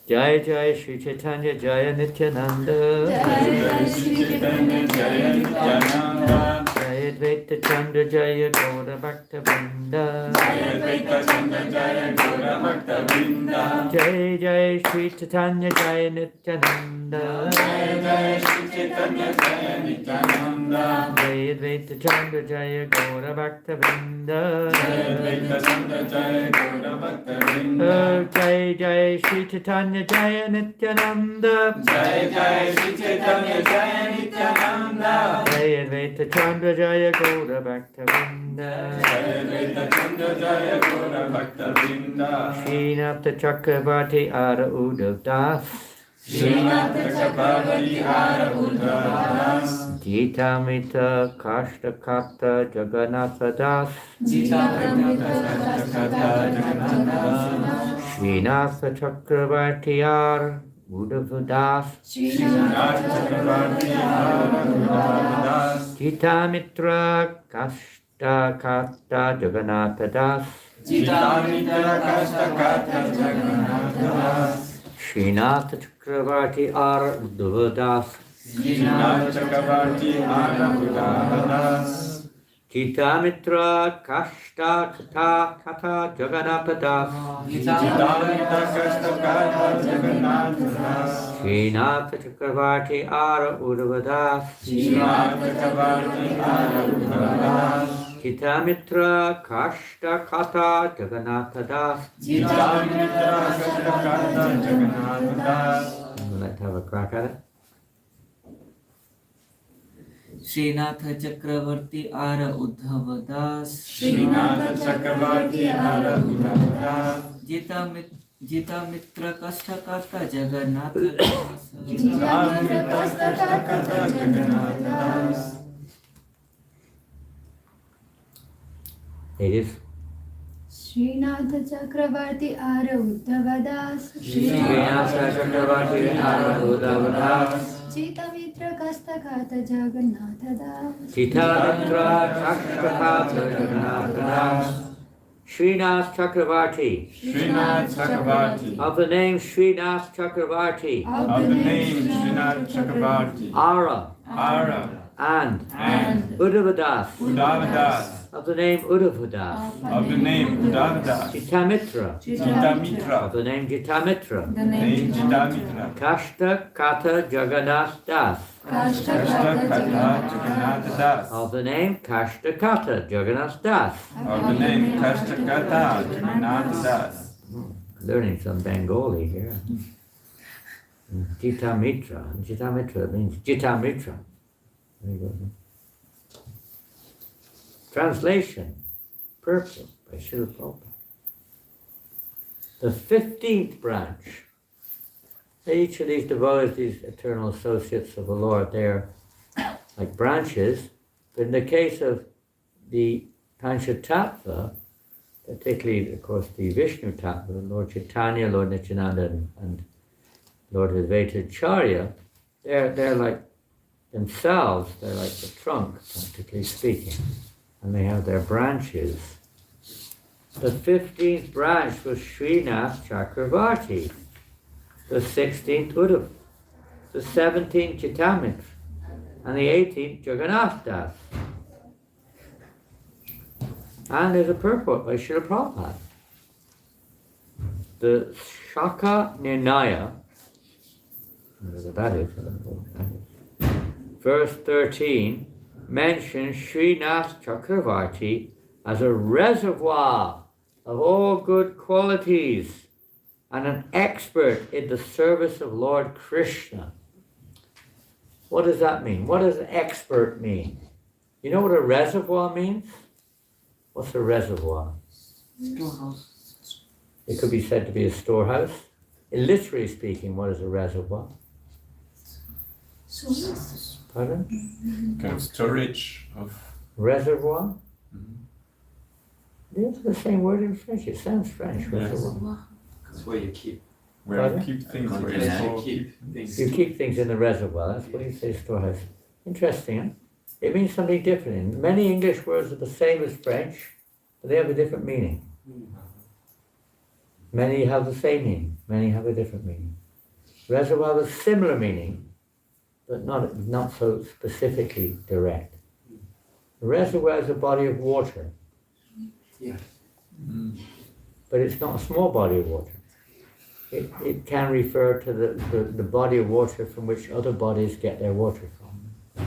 Jai Jai Shri Chaitanya Jaya Nityananda. Jai Shri Chaitanya Jaya Nityananda. Jai Advaita Chandra Jaya Gaura Bhakta Vrinda. Advaita Chandra Jaya Gaura Bhakta Vrinda. Jai Jai Shri Chaitanya Jaya Nityananda. Jai Shri Chaitanya Jaya Nityananda. Jai Advaita Chandra Jaya Gaura Bhakta Vrinda. Advaita Chandra Jaya Gaura Bhakta Vrinda. Jai Jai Shri Chaitanya Jaya Nityananda. Jai Jai Shri Chaitanya Jaya Nityananda. Jai Advaita Chandra Jaya Gaura Bhakta Vrinda. Advaita Chandra Jaya Gaura Bhakta Vrinda. Srinath Chakravarti Ara Uddhav Das. Srinath Chakravarti Ara Uddhav Das. Jitamita Kashtakata Jagannatha Das. Jitamita Kashtakata Jagannatha Das. Srinath Chakravarti Ara Uddhav Das. Srinath Chakravarti Ara Uddhav Das. Jitamitra Kashtakata Jagannatha Das. Jitamita Kashtakata Jagannatha Das. Srinath Chakravarti Ara Uddhav Das. Srinath Chakravarti Ara Uddhav Das. Jitamitra Kashtakata Jagannatha Das. Jitamita Kashtakata Jagannatha Das. Srinath Chakravarti Ara Uddhav Das. Srinath Chakravarti Ara Uddhav Das. Jitamitra Kashtakata Jagannatha Das. Jitamita Kashtakata Jagannatha Das. Let's have a crack at it. Srinath Chakravarti Ara Uddhav Das Srinath Chakravarti Ara Uddhav Das. जिता मित्र कष्टकर्ता जगन्नाथ दास Jitamita Kashtakata Jagannatha Das. It is Srinath Chakravarti Ara Uddhavadas Srinasa Chakravarti Aradudavadas Chitamitra Kastakata Jagannatha Das Chitamitra Chakravarti Jagannathadadas. Srinath Chakravarti. Srinath Chakravarti. Of the name Srinath Chakravarti. Of the name Srinath Chakravarti. Ara. Ara. And. And. Uddhavadas. Uddhavadas. Of the name Uddhavadas. Of the name Uddhavadas. Chitamitra. Chitamitra. Of the name Chitamitra. Name Chitamitra. Kashta Kata Jagannath Das. Kashta Kata Jagannath Das. Of the name Kashta Kata Jagannath Das. Of the name Kashta Kata Jagannath Das. Learning some Bengali here. Chitamitra. Chitamitra means Chitamitra. There you go. Translation. Purpose by Srila Prabhupada. The 15th branch. Each of these devotees, these eternal associates of the Lord, they're like branches. But in the case of the Panchatattva, particularly, of course, the Vishnu Tattva, Lord Chaitanya, Lord Nityananda, and Lord Advaita Acharya, they're like themselves, they're like the trunk, practically speaking. And they have their branches. The 15th branch was Srinath Chakravarti. The 16th Uddhav. The 17th Chitamitra. And the 18th Jagannath Das. And there's a purport by Srila Prabhupada. The Shaka Nirnaya, whatever that is, verse 13, mentions Srinath Chakravarti as a reservoir of all good qualities and an expert in the service of Lord Krishna. What does that mean? What does expert mean? You know what a reservoir means? What's a reservoir? Storehouse. It could be said to be a storehouse. Literally speaking, what is a reservoir? Pardon? Kind of storage of. Reservoir? It's the same word in French. It sounds French. Reservoir. It's where you keep. Where Pardon? you keep things. Where Where you you store. keep things. You keep things in the reservoir. That's what you say, storehouse. Interesting, huh? It means something different. Many English words are the same as French, but they have a different meaning. Many have the same meaning. Many have a different meaning. Reservoir has similar meaning, but not so specifically direct. A reservoir is a body of water. Yeah. But it's not a small body of water. It can refer to the body of water from which other bodies get their water from.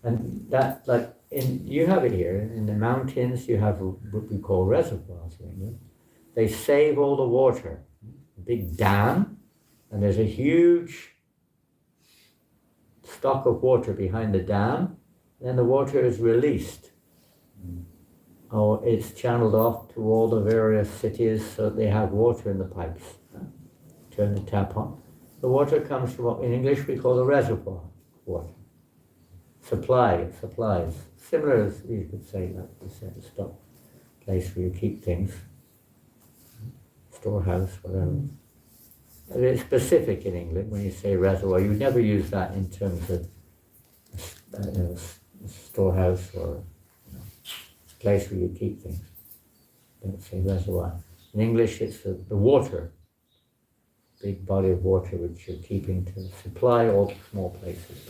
And that, like, you have it here, in the mountains you have what we call reservoirs in England. They save all the water. A big dam, and there's a huge stock of water behind the dam, then the water is released. Or it's channeled off to all the various cities so that they have water in the pipes. Turn the tap on. The water comes from what in English we call the reservoir water. Supplies. Similar as you could say, like you said, a stock place where you keep things. Storehouse, whatever. But it's specific in England when you say reservoir. You would never use that in terms of a storehouse or place where you keep things. Don't say reservoir. In English, it's the water, big body of water which you're keeping to supply all the small places.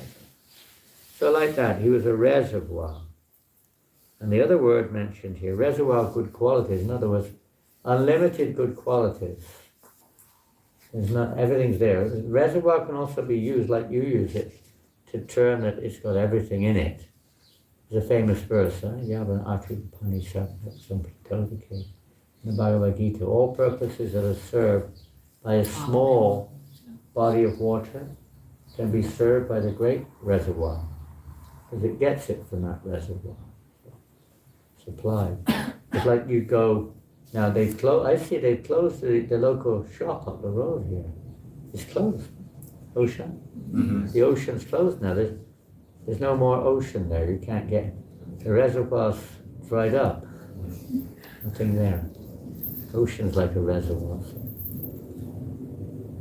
So like that, he was a reservoir. And the other word mentioned here, reservoir of good qualities, in other words, unlimited good qualities. There's not, everything's there. Reservoir can also be used like you use it, to term that it's got everything in it. There's a famous verse, Yava Ati Upanishad, in the Bhagavad Gita. All purposes that are served by a small body of water can be served by the great reservoir, because it gets it from that reservoir. Supplied. It's like you go, now they've closed, I see they've closed the local shop up the road here. It's closed. Ocean. The ocean's closed now. There's no more ocean there. You can't get, the reservoir's dried up. Nothing there. Ocean's like a reservoir. So.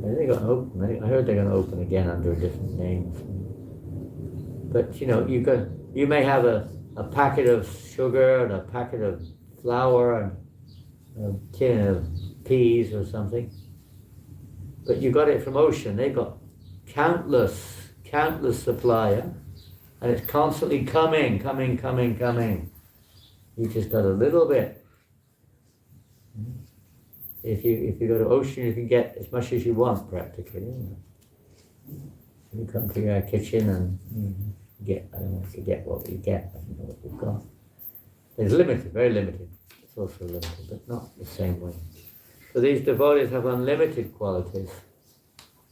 I think they're going to open. I heard they're going to open again under different names. But you may have a packet of sugar and a packet of flour and a tin of peas or something. But you got it from ocean. They've got countless supply, yeah? And it's constantly coming. You just got a little bit. If you go to ocean, you can get as much as you want practically. You come to your kitchen and get, I don't know if you get what you get, I don't know what you've got. It's limited, very limited. It's also limited, but not the same way. So these devotees have unlimited qualities.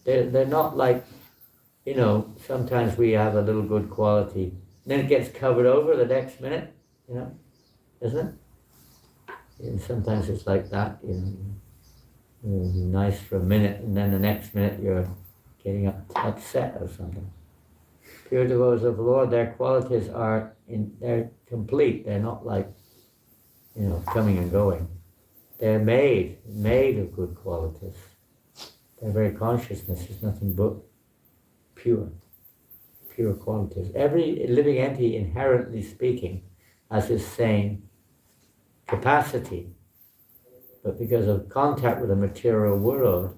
They're not like, sometimes we have a little good quality, and then it gets covered over the next minute, isn't it? And sometimes it's like that, you're nice for a minute, and then the next minute you're getting upset or something. Pure devotees of the Lord, their qualities they're complete. They're not like, coming and going. They're made of good qualities. Their very consciousness is nothing but pure qualities. Every living entity, inherently speaking, has this same capacity, but because of contact with the material world,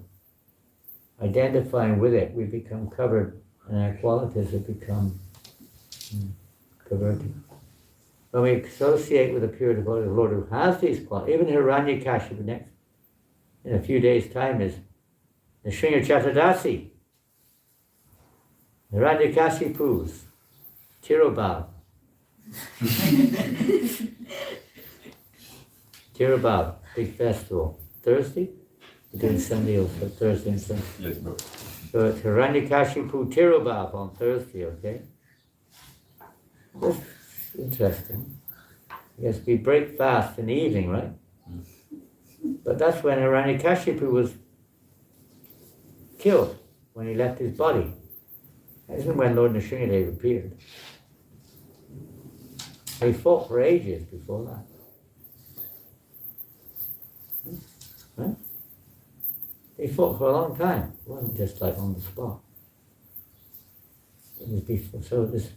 identifying with it, we become covered, and our qualities have become perverted. When we associate with a pure devotee of the Lord who has these qualities, even Hiranyakashipu next, in a few days' time, is the Shringa Chaturdasi, Hiranyakashipu's Tirobhav. Tirobhav, big festival. Thursday? We're doing Sunday also, Thursday and Sunday. Yes, both. So it's Hiranyakashipu Tirobhav on Thursday, okay? That's interesting. Yes, we break fast in the evening, right? But that's when Hiranyakashipu was killed, when he left his body. That isn't when Lord Nrsimhadev appeared. He fought for ages before that. Right? He fought for a long time. It wasn't just like on the spot. It was before. So this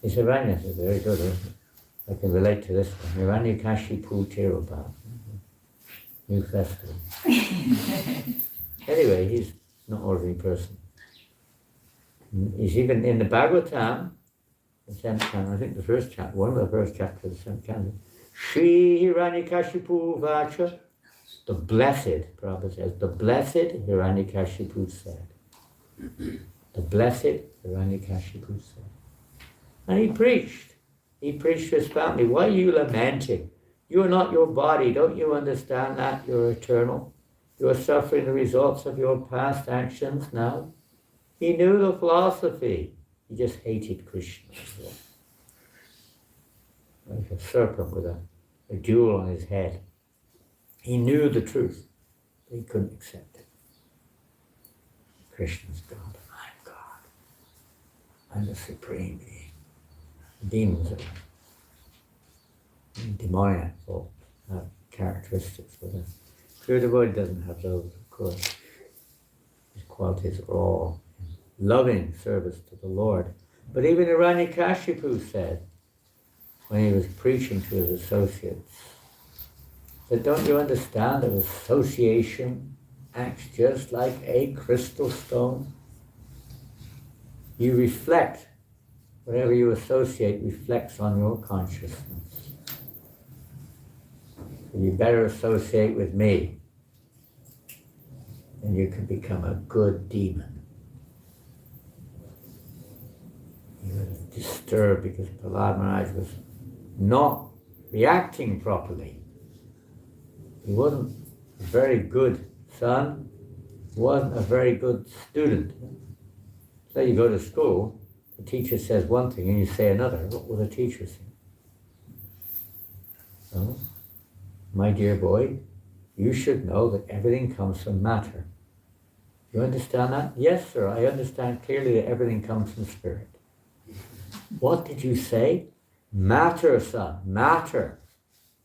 Hiranya is very good, isn't it? I can relate to this one. Hiranyakashipu Tirobhav. New festival. Anyway, he's not an ordinary person. He's even in the Bhagavatam, the 7th canto, I think the first chapter, one of the first chapters of the 7th canto. Shri Hiranyakashipu Vacha, the blessed, Prabhupada says, the blessed Hiranyakashipu said. The blessed Hiranyakashipu said. And he preached to his family, why are you lamenting? You are not your body, don't you understand that? You're eternal. You are suffering the results of your past actions now. He knew the philosophy. He just hated Krishna. Like a serpent with a jewel on his head. He knew the truth, but he couldn't accept it. Krishna's God, I'm God. I'm the supreme being. Demons are demoniac folk, have characteristics with us. Pure devotee doesn't have those, of course. His qualities are all loving service to the Lord. But even Hiranyakashipu said, when he was preaching to his associates, that don't you understand that association acts just like a crystal stone? You reflect, whatever you associate reflects on your consciousness. So you better associate with me, and you can become a good demon. He was disturbed because Prahlad Maharaj was not reacting properly. He wasn't a very good son, wasn't a very good student. So you go to school, the teacher says one thing and you say another. What will the teacher say? Oh, my dear boy, you should know that everything comes from matter. You understand that? Yes, sir, I understand clearly that everything comes from spirit. What did you say? Matter, son, matter.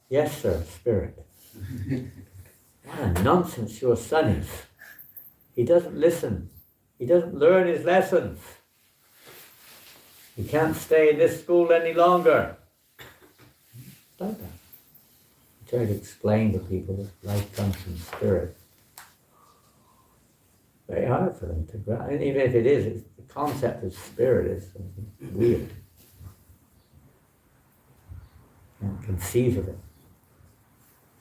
Yes, sir, spirit. What a nonsense your son is. He doesn't listen. He doesn't learn his lessons. He can't stay in this school any longer. Like that. I try to explain to people that life comes from spirit. Very hard for them to grasp. And even if it is, the concept of spirit is something weird. Can't conceive of it.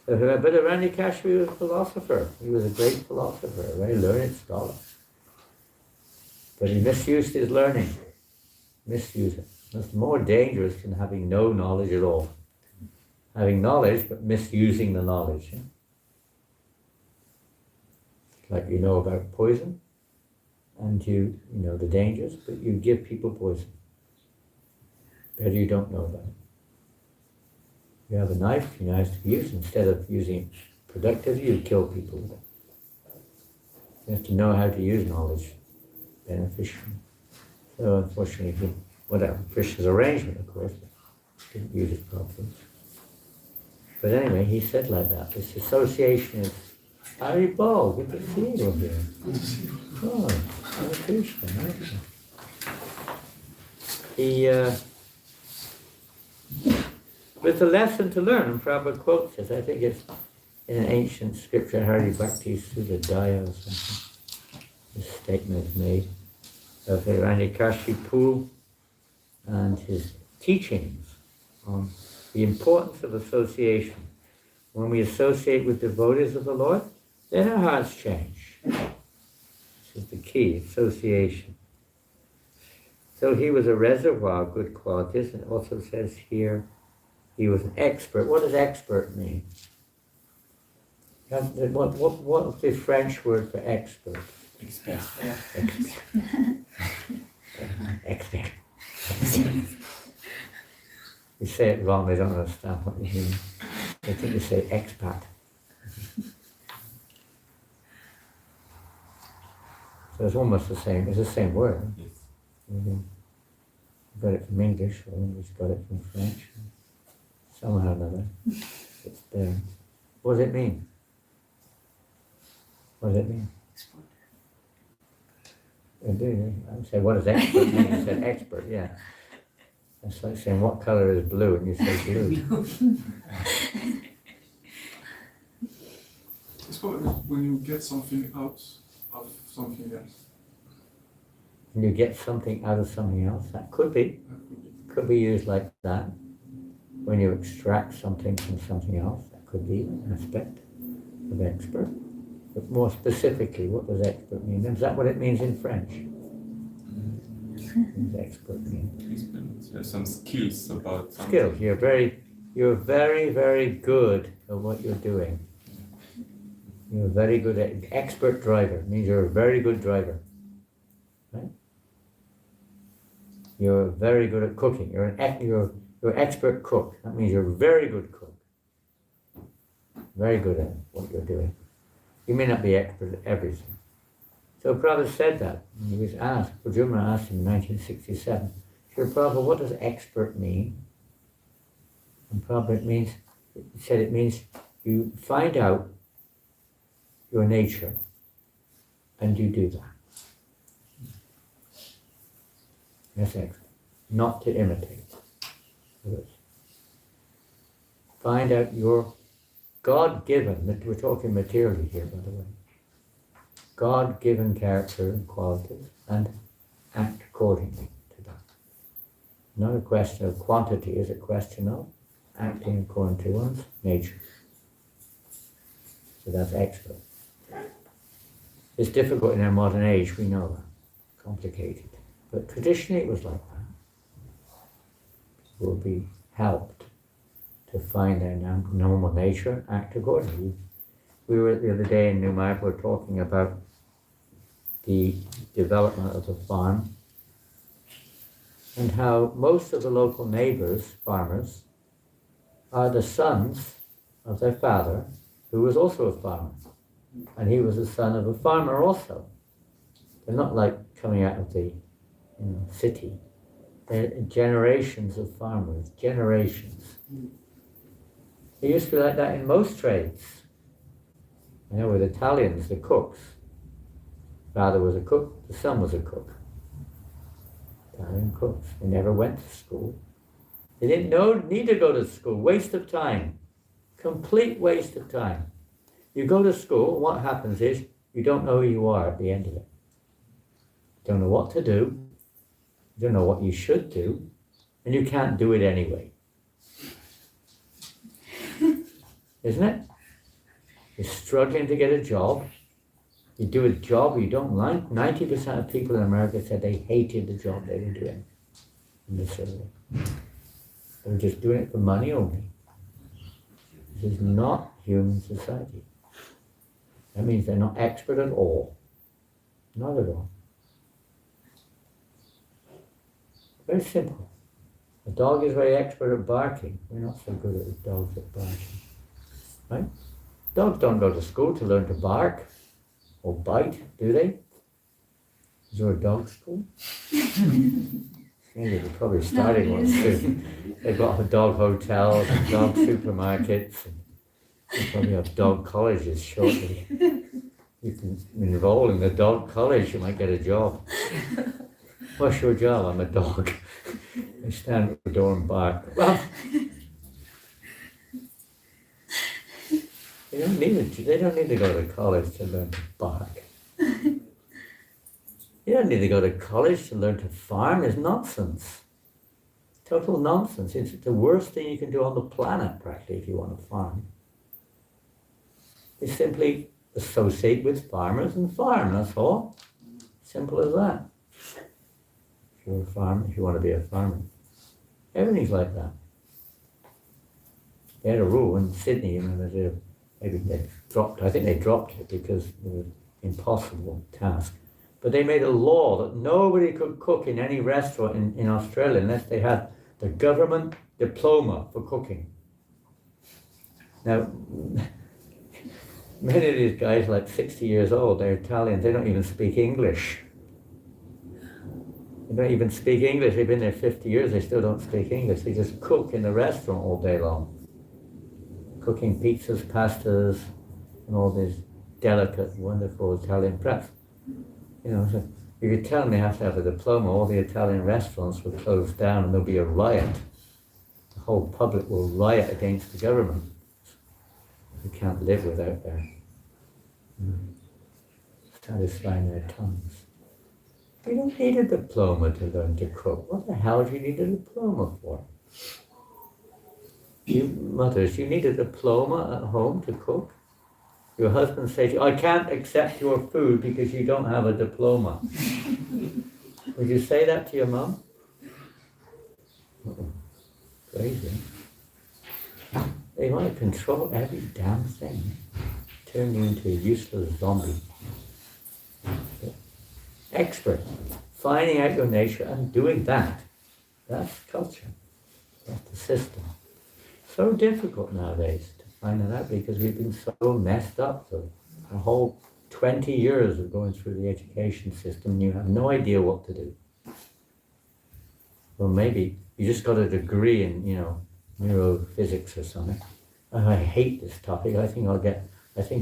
So, but Hiranyakashipu was a philosopher. He was a great philosopher, a very learned scholar. But he misused his learning. Misuse it. That's more dangerous than having no knowledge at all. Having knowledge, but misusing the knowledge. Yeah? Like you know about poison, and you know the dangers, but you give people poison. Better you don't know about it. You have a knife, you know how to use it. Instead of using it productively, you kill people with it. You have to know how to use knowledge beneficially. So unfortunately, whatever, Krishna's arrangement, of course, didn't use it properly. But anyway, he said like that. This association is Haribol, good to see you here. Oh, Hare Krishna, Hare Krishna. With a lesson to learn, and Prabhupada quotes it, I think it's in an ancient scripture, Hari Bhakti Sudadaya or something. This statement is made of Hiranyakashipu and his teachings on the importance of association. When we associate with devotees of the Lord, then our hearts change. This is the key, association. So he was a reservoir of good qualities, and it also says here he was an expert. What does expert mean? What's the French word for expert? Expert. Expert. You say it wrong, they don't understand what you mean. They think you say expat. So it's almost the same, it's the same word. Yes. You got it from English, or English got it from French. Somehow or another, it's there. What does it mean? What does it mean? I said, what does expert mean? You said expert, yeah. That's like saying, what color is blue? And you say blue. It's when you get something out of something else. When you get something out of something else, that could be. Could be used like that. When you extract something from something else, that could be an aspect of expert. But more specifically, what does expert mean? Is that what it means in French? What does expert mean? There's some skills about something. Skills. You're very, very good at what you're doing. You're very good at expert driver. Means you're a very good driver. Right? You're very good at cooking. You're an expert cook. That means you're a very good cook. Very good at what you're doing. You may not be expert at everything. So Prabhupada said that. He was asked, Prajumna asked him in 1967, Srila Prabhupada, what does expert mean? And Prabhupada he said it means you find out your nature and you do that. That's expert. Not to imitate. Find out your God-given, we're talking materially here, by the way, God-given character and qualities, and act accordingly to that. Not a question of quantity, it's a question of acting according to one's nature. So that's expert. It's difficult in our modern age, we know that. Complicated. But traditionally it was like that. People will be helped to find their normal nature, act accordingly. We were the other day in New Mayapur talking about the development of the farm and how most of the local neighbors, farmers, are the sons of their father, who was also a farmer. And he was the son of a farmer also. They're not like coming out of the city. They're generations of farmers, generations. It used to be like that in most trades. You know, with Italians, the cooks. Father was a cook, the son was a cook. Italian cooks. They never went to school. They didn't need to go to school. Waste of time. Complete waste of time. You go to school, and what happens is you don't know who you are at the end of it. You don't know what to do. You don't know what you should do. And you can't do it anyway. Isn't it? You're struggling to get a job. You do a job you don't like. 90% of people in America said they hated the job they were doing in the survey. They were just doing it for money only. This is not human society. That means they're not expert at all. Not at all. Very simple. A dog is very expert at barking. We're not so good at dogs at barking. Right? Dogs don't go to school to learn to bark or bite, do they? Is there a dog school? They're probably starting one soon. They've got dog hotels and dog supermarkets. And they probably have dog colleges shortly. You can enroll in the dog college, you might get a job. What's your job? I'm a dog. I stand at the door and bark. Well, they don't need to go to college to learn to bark. You don't need to go to college to learn to farm. It's nonsense. Total nonsense. It's the worst thing you can do on the planet, practically, if you want to farm. You simply associate with farmers and farm, that's all. Simple as that. If you're a farmer, if you want to be a farmer. Everything's like that. They had a rule in Sydney, you know, I think they dropped it because it was an impossible task. But they made a law that nobody could cook in any restaurant in Australia unless they had the government diploma for cooking. Now, many of these guys are like 60 years old, they're Italian, they don't even speak English. They don't even speak English, they've been there 50 years, they still don't speak English. They just cook in the restaurant all day long. Cooking pizzas, pastas, and all these delicate, wonderful Italian preps. You know, so if you tell them they have to have a diploma, all the Italian restaurants will close down and there'll be a riot. The whole public will riot against the government. You can't live without their satisfying their tongues. You don't need a diploma to learn to cook. What the hell do you need a diploma for? You mothers, you need a diploma at home to cook? Your husband says, I can't accept your food because you don't have a diploma. Would you say that to your mum? Crazy. They want to control every damn thing. Turn you into a useless zombie. Expert. Finding out your nature and doing that. That's culture. That's the system. So difficult nowadays to find that out because we've been so messed up. So a whole 20 years of going through the education system and you have no idea what to do. Well, maybe you just got a degree in, neurophysics or something. I hate this topic. I think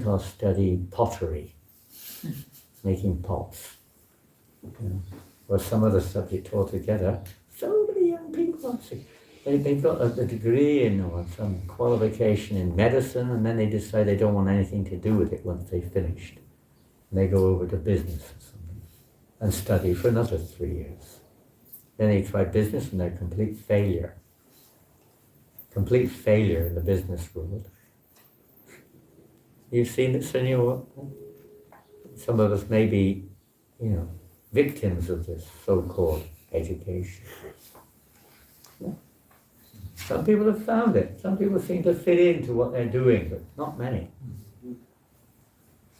I'll study pottery, making pots, or some other subject altogether. So many young people, they've got a degree in or some qualification in medicine, and then they decide they don't want anything to do with it once they've finished. And they go over to business or something and study for another 3 years. Then they try business and they're complete failure. Complete failure in the business world. You've seen it, Senor? Some of us may be, victims of this so-called education. Yeah. Some people have found it. Some people seem to fit into what they're doing, but not many.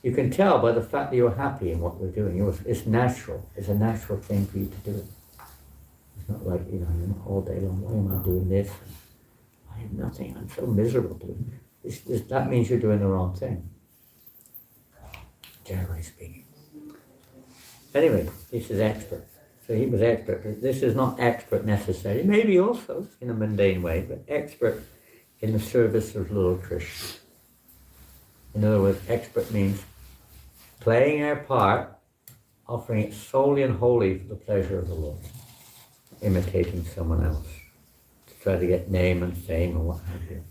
You can tell by the fact that you're happy in what you're doing. It's natural. It's a natural thing for you to do. It's not like, you're not all day long, why am I doing this? I have nothing, I'm so miserable doing it. That means you're doing the wrong thing. Generally speaking. Anyway, this is expert. So he was expert. This is not expert necessarily, maybe also in a mundane way, but expert in the service of little Krishna. In other words, expert means playing our part, offering it solely and wholly for the pleasure of the Lord, imitating someone else, to try to get name and fame and what have you.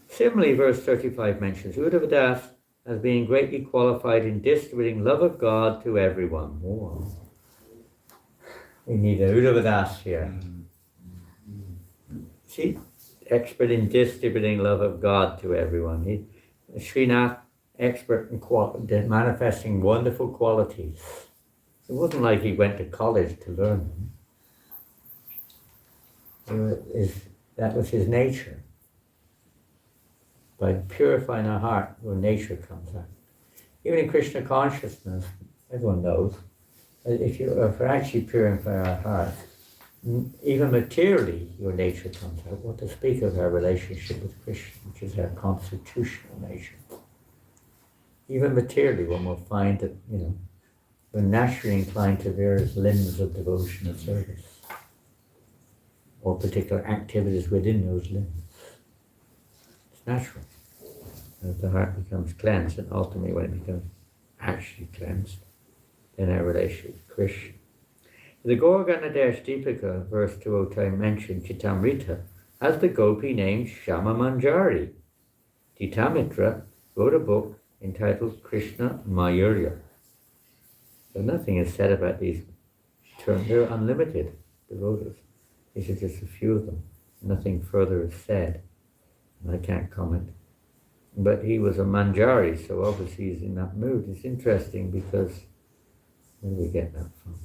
Similarly, verse 35 mentions Uddhava Das as being greatly qualified in distributing love of God to everyone. Whoa. We need a Uddhava Das here. See, expert in distributing love of God to everyone. Srinath, expert in manifesting wonderful qualities. It wasn't like he went to college to learn them. That was his nature. By purifying our heart, where nature comes out. Even in Krishna consciousness, everyone knows, if we're actually purifying our hearts, even materially, your nature comes out. What to speak of our relationship with Krishna, which is our constitutional nature. Even materially, one will find that, we're naturally inclined to various limbs of devotion and service, or particular activities within those limbs. It's natural. As the heart becomes cleansed, and ultimately when it becomes actually cleansed, then our relationship with Krishna. The Gauraganadesh Deepika, verse 202, mentioned Chitamrita as the gopi named Shama Manjari. Titamitra wrote a book entitled Krishna Mayurya. So nothing is said about these terms. They're unlimited devotees. These are just a few of them. Nothing further is said. And I can't comment. But he was a Manjari, so obviously he's in that mood. It's interesting because, where do we get that from?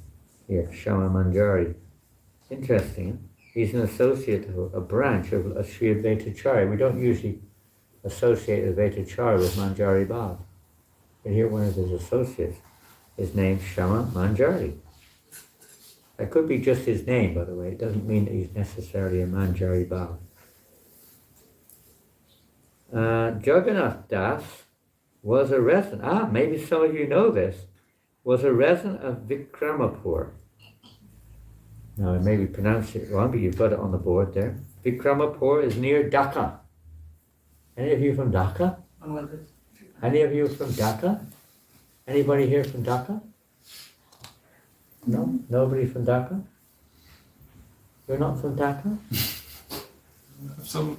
Here, Shama Manjari. Interesting. He's an associate, a branch of Sri Advaitacharya. We don't usually associate Advaitacharya with Manjari Bhav. But here one of his associates is named Shama Manjari. That could be just his name, by the way. It doesn't mean that he's necessarily a Manjari Bhav. Jagannath Das was a resident, maybe some of you know this, was a resident of Vikramapur. Now I maybe pronounced it wrong, but you've got it on the board there. Vikramapur is near Dhaka. Any of you from Dhaka? Any of you from Dhaka? Anybody here from Dhaka? No? Nobody from Dhaka? You're not from Dhaka? Some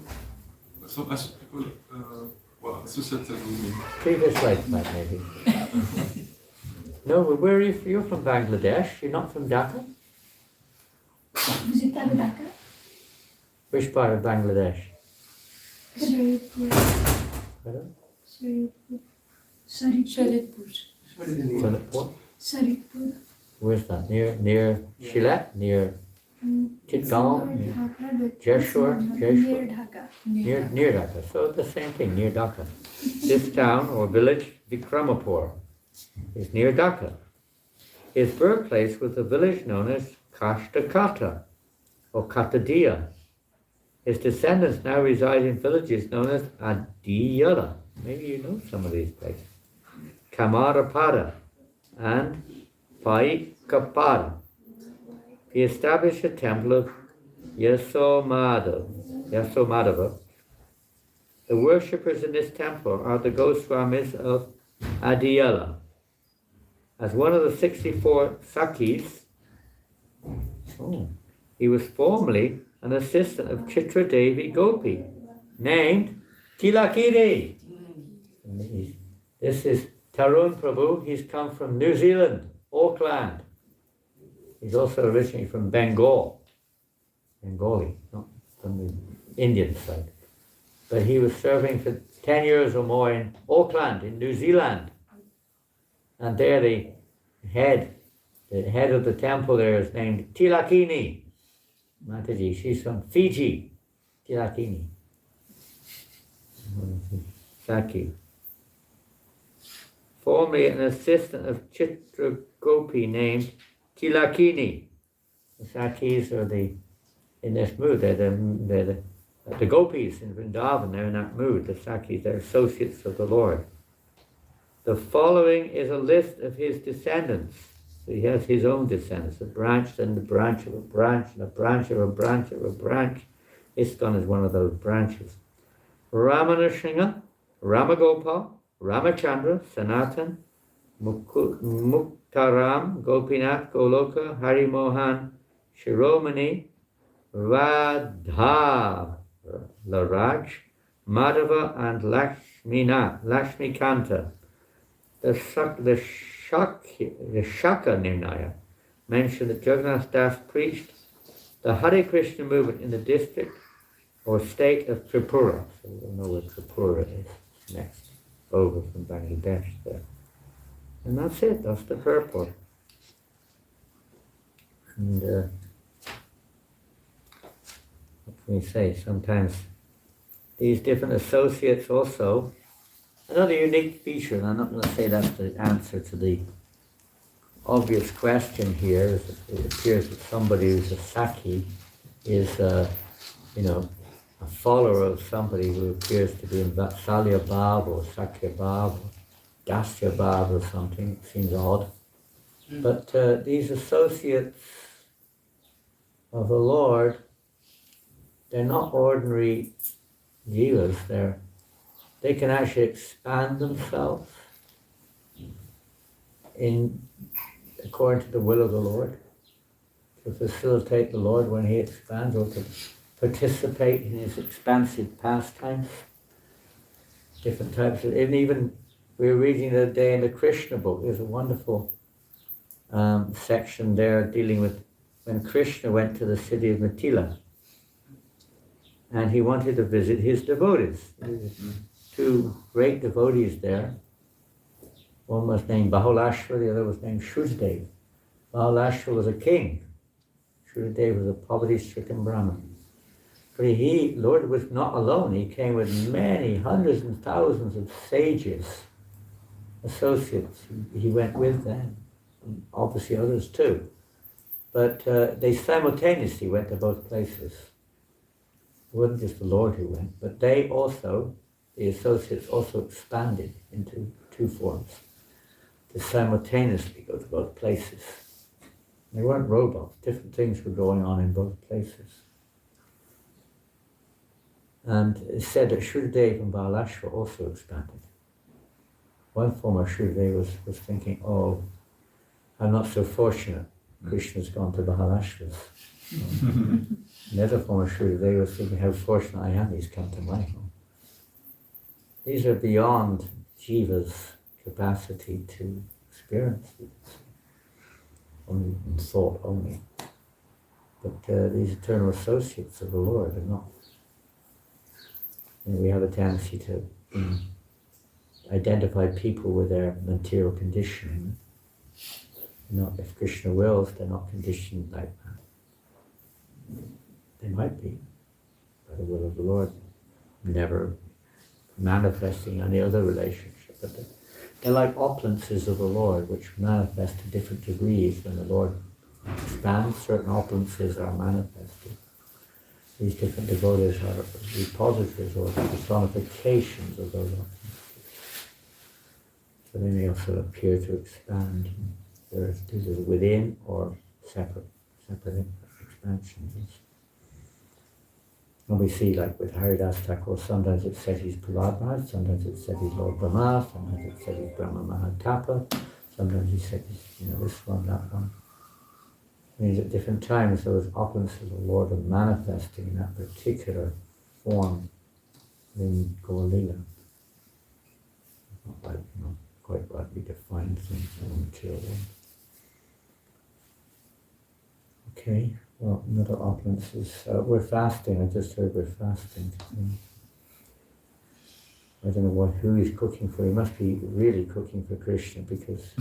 people, associated with me. Previous lifetime, maybe. No, but where are you? You're from Bangladesh. You're not from Dhaka? Visita Dhaka? Which part of Bangladesh? Sharitpur. Pardon? Sharitpur. Sharitpur. Where's that? Near Shilat? Near Chittagong? Jeshwar? Near Dhaka. Near Dhaka. So the same thing, near Dhaka. This town or village, Vikramapur, is near Dhaka. His birthplace was a village known as Kashtakata or Katadia. His descendants now reside in villages known as Adi-lila. Maybe you know some of these places. Kamarapada and Paikapada. He established a temple of Yasomadava. The worshippers in this temple are the Goswamis of Adi-lila. As one of the 64 Sakhis, he was formerly an assistant of Chitra Devi Gopi, named Tilakiri. This is Tarun Prabhu. He's come from New Zealand, Auckland. He's also originally from Bengali, not from the Indian side. But he was serving for 10 years or more in Auckland, in New Zealand. And there the head of the temple there is named Tilakini. Mataji, she's from Fiji, Tilakini. Saki. Formerly an assistant of Chitra Gopi named Tilakini. The Sakis are in this mood. They're the gopis in Vrindavan. They're in that mood. The Sakis, they're associates of the Lord. The following is a list of his descendants. So he has his own descendants, a branch and a branch of a branch and a branch of a branch of a branch. Iskcon is one of those branches. Ramanashinga, Ramagopal, Ramachandra, Sanatan, Muktaram, Gopinath, Goloka, Hari Mohan, Shiromani, Radha, Laraj, Madhava, and Lakshmikanta. The Shaka Nirnaya mentioned that Jagannath Das preached the Hare Krishna movement in the district or state of Tripura. So we'll know where Tripura is next, over from Bangladesh there. And that's it, that's the purport. And what can we say? Sometimes these different associates also, another unique feature, and I'm not going to say that's the answer to the obvious question here, is that it appears that somebody who's a Sakhi is a follower of somebody who appears to be in Vatsalya Bhav or Sakya Bhav or Dasya Bhav or something. It seems odd. But these associates of the Lord, they're not ordinary jivas. They can actually expand themselves according to the will of the Lord, to facilitate the Lord when He expands, or to participate in His expansive pastimes. Different types of, and even we were reading the other day in the Krishna book, there's a wonderful section there dealing with when Krishna went to the city of Mithila and he wanted to visit his devotees. Two great devotees there. One was named Bahulashva, the other was named Shrutadev. Bahulashva was a king. Shrutadev was a poverty-stricken Brahmin. But Lord was not alone. He came with many, hundreds and thousands of sages, associates. He went with them, and obviously others too. But they simultaneously went to both places. It wasn't just the Lord who went, but they also, the associates also expanded into two forms to simultaneously go to both places. They weren't robots, different things were going on in both places. And it's said that Shrutadev and Bahalashva also expanded. One form of Shrutadev was thinking, oh, I'm not so fortunate, Krishna's gone to Bahalashva's. Another form of Shrutadev was thinking, how fortunate I am, he's come to my home. These are beyond Jiva's capacity to experience this, only in thought only. But these eternal associates of the Lord are not. And we have a tendency to identify people with their material conditioning. If Krishna wills, they're not conditioned like that. They might be, by the will of the Lord, never manifesting any other relationship. But they're like opulences of the Lord, which manifest to different degrees. When the Lord expands, certain opulences are manifested. These different devotees are repositories or personifications of those opulences. So they may also appear to expand. They're either within or separate expansions. And we see, like with Haridas Thakur, sometimes it said he's Prahlad Maharaj, sometimes it said he's Lord Brahma, sometimes it said he's Brahma Mahatapa, sometimes he said he's, this one, that one. It means at different times those opulences of the Lord are manifesting in that particular form in Adi-lila. Not like, quite rightly defined things in the material world. Okay, well, another opulence is, we're fasting. I just heard we're fasting. I don't know who he's cooking for. He must be really cooking for Krishna, because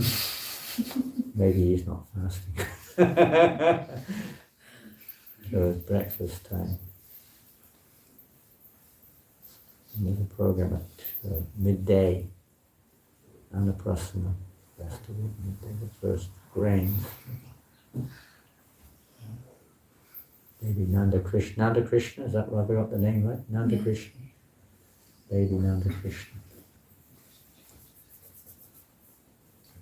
maybe he's not fasting. So it's breakfast time. Another program at midday. Annaprasana festival, midday, the first grains. Baby Nanda Krishna. Nanda Krishna, is that what I got the name right? Nanda Krishna. Baby Nanda Krishna.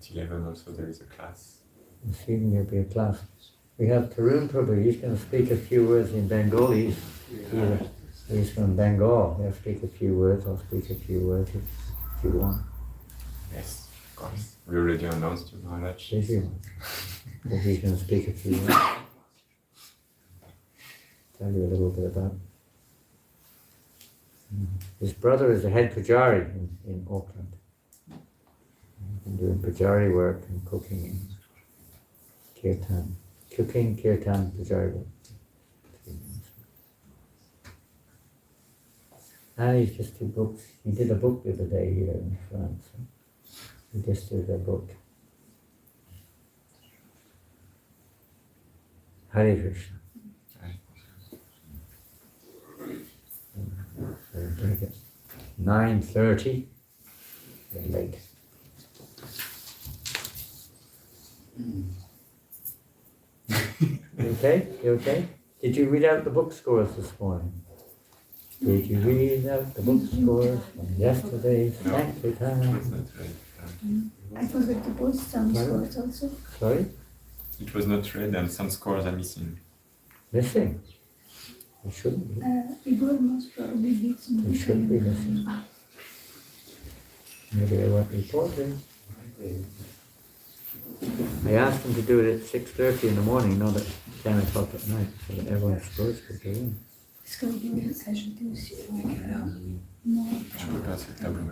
At 11 also there is a class. This evening there'll be a class. We have Tarun Prabhu, he's going to speak a few words in Bengali. He's from Bengal. He'll speak a few words, I'll speak a few words if you want. Yes, of course. We already announced you, Maharaj. Did you? If you can speak a few words. Tell you a little bit about. His brother is a head pujari in Auckland. He's been doing pujari work and cooking and kirtan. Cooking, kirtan, pujari work. And he's just did books. He did a book the other day here in France. He just did a book. Hare Krishna. 9:30. Very late. You okay? You okay? Did you read out the book scores this morning? Did you read out the book scores from yesterday's Sankirtan? It's not read. I forgot to post some scores also. Sorry? It was not read and some scores are missing. Missing? It shouldn't be. Igor most probably did some. It should be missing. Maybe they weren't reported. I asked them to do it at 6:30 in the morning, not at 10 o'clock at night, so that everyone's scores could go in. Est-ce que vous voulez ajouter aussi? Non. Je peux passer le tableau.